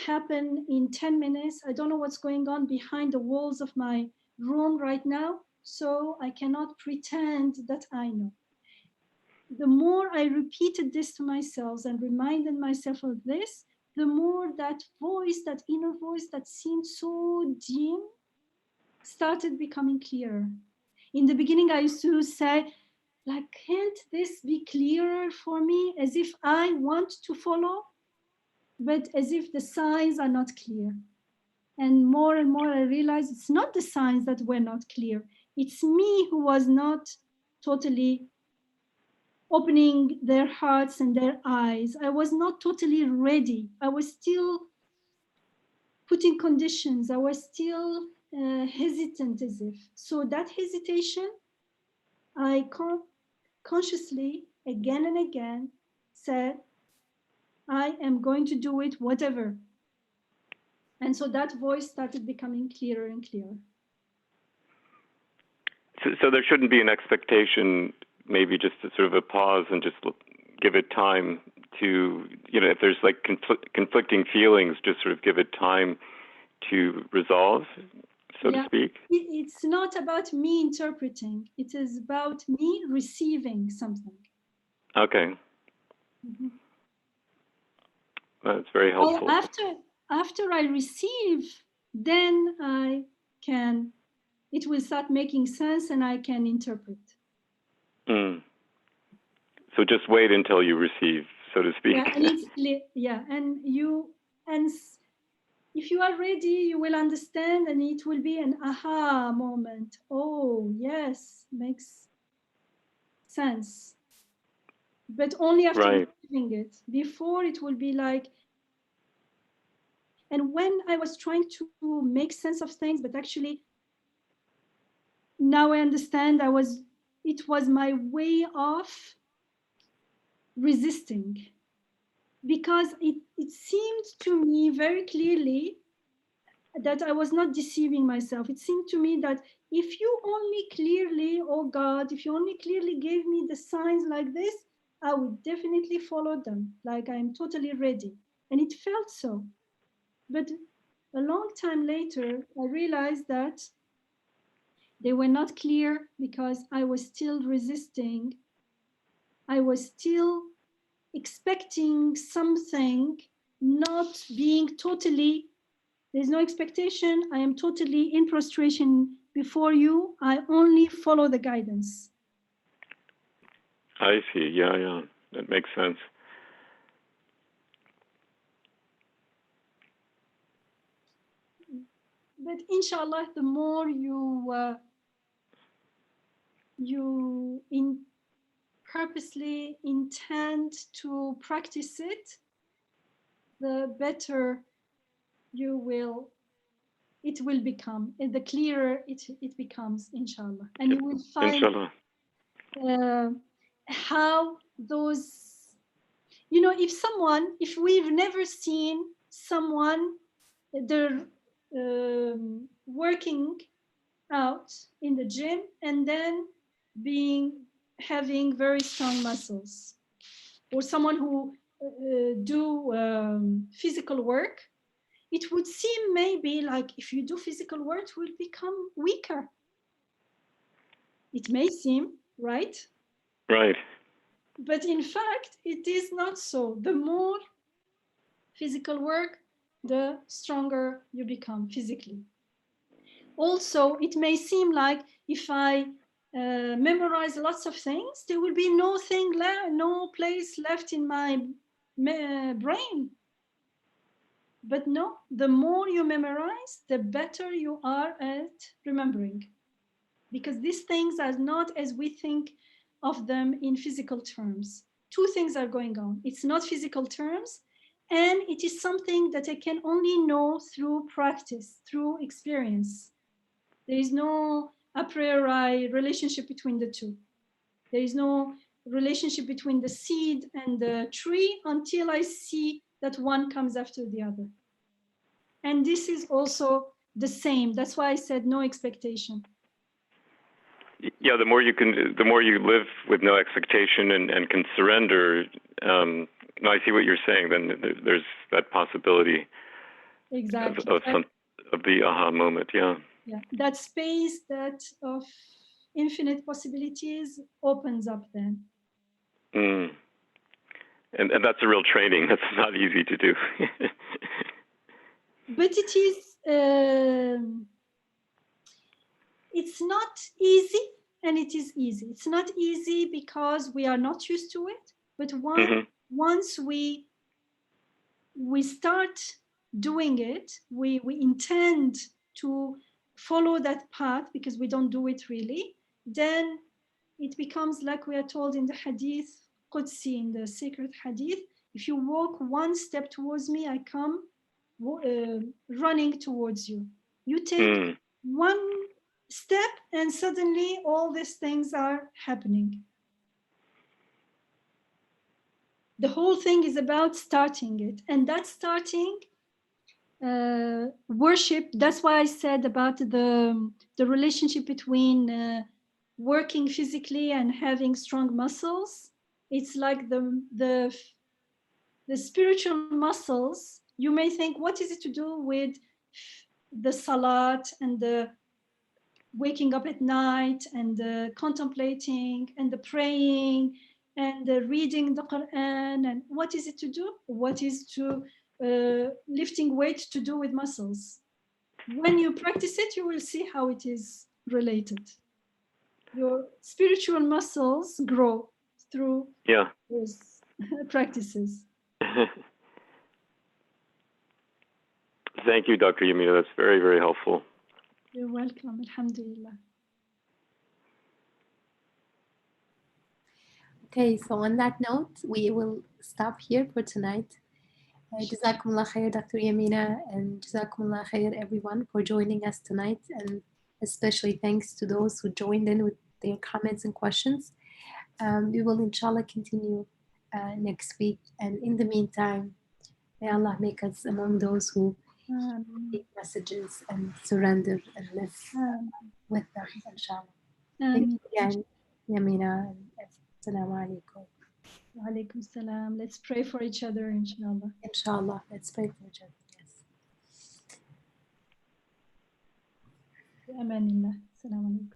happen in 10 minutes. I don't know what's going on behind the walls of my room right now. So I cannot pretend that I know. the more I repeated this to myself and reminded myself of this, the more that voice, that inner voice that seemed so dim, started becoming clearer. In the beginning, I used to say, like, can't this be clearer for me? As if I want to follow, but as if the signs are not clear. And more, I realized it's not the signs that were not clear. It's me who was not totally opening their hearts and their eyes. I was not totally ready. I was still putting conditions. I was still hesitant as if. So that hesitation, I consciously, again and again, said, I am going to do it, whatever. And so that voice started becoming clearer and clearer. So there shouldn't be an expectation, maybe just a sort of a pause and just give it time to, if there's like conflicting feelings, just sort of give it time to resolve, so to speak? It's not about me interpreting. It is about me receiving something. Okay. Mm-hmm. That's very helpful. Well, after I receive, then it will start making sense and I can interpret. Mm. So just wait until you receive, so to speak. And if you are ready, you will understand and it will be an aha moment. Oh, yes, makes sense. But only after receiving it. Before it will be like, and when I was trying to make sense of things, but actually now I understand it was my way of resisting, because it seemed to me very clearly that I was not deceiving myself. It seemed to me that if you only clearly, oh God, if you only clearly gave me the signs like this, I would definitely follow them, like I'm totally ready. And it felt so. But a long time later, I realized that they were not clear because I was still resisting. I was still expecting something, not being totally, there's no expectation. I am totally in prostration before you. I only follow the guidance. I see. Yeah. That makes sense. But inshallah, the more you purposely intend to practice it, the better it will become, and the clearer it becomes, inshallah. And you will find how those, if we've never seen someone, they're working out in the gym and then having very strong muscles, or someone who do physical work, it would seem maybe like if you do physical work, it will become weaker. It may seem, right? Right. But in fact, it is not so. The more physical work, the stronger you become physically. Also, it may seem like if I memorize lots of things, there will be no place left in my brain. But no, the more you memorize, the better you are at remembering. Because these things are not as we think of them in physical terms. Two things are going on. It's not physical terms, and it is something that I can only know through practice, through experience. There is no a priori relationship between the two. There is no relationship between the seed and the tree until I see that one comes after the other. And this is also the same. That's why I said no expectation. Yeah, the more you live with no expectation and can surrender. No, I see what you're saying. Then there's that possibility. Exactly. of the aha moment. Yeah. Yeah, that space of infinite possibilities opens up then. Mm. And that's a real training. That's not easy to do. But it is, it's not easy, and it is easy. It's not easy because we are not used to it, but once we start doing it, we intend to follow that path because we don't do it really, then it becomes like we are told in the hadith Qudsi, in the sacred hadith, if you walk one step towards me, I come running towards you. You take one step and suddenly all these things are happening. The whole thing is about starting it, and that starting worship. That's why I said about the relationship between working physically and having strong muscles. It's like the spiritual muscles. You may think, what is it to do with the salat and the waking up at night and the contemplating and the praying and the reading the Quran, and what is it to do? What is to lifting weight to do with muscles? When you practice it, you will see how it is related. Your spiritual muscles grow through those practices. Thank you, Dr. Yamina. That's very, very helpful. You're welcome. Alhamdulillah. Okay, so on that note, we will stop here for tonight. Jazakumullah khair, Dr. Yamina, and Jazakumullah khair, everyone, for joining us tonight. And especially thanks to those who joined in with their comments and questions. We will, inshallah, continue next week. And in the meantime, may Allah make us among those who take messages and surrender and live with them, inshallah. Thank you again, Yamina. Assalamu alaikum. Wa alaikum salam. Let's pray for each other, inshallah. Inshallah, let's pray for each other. Yes. Amanillah. Assalamu alaikum.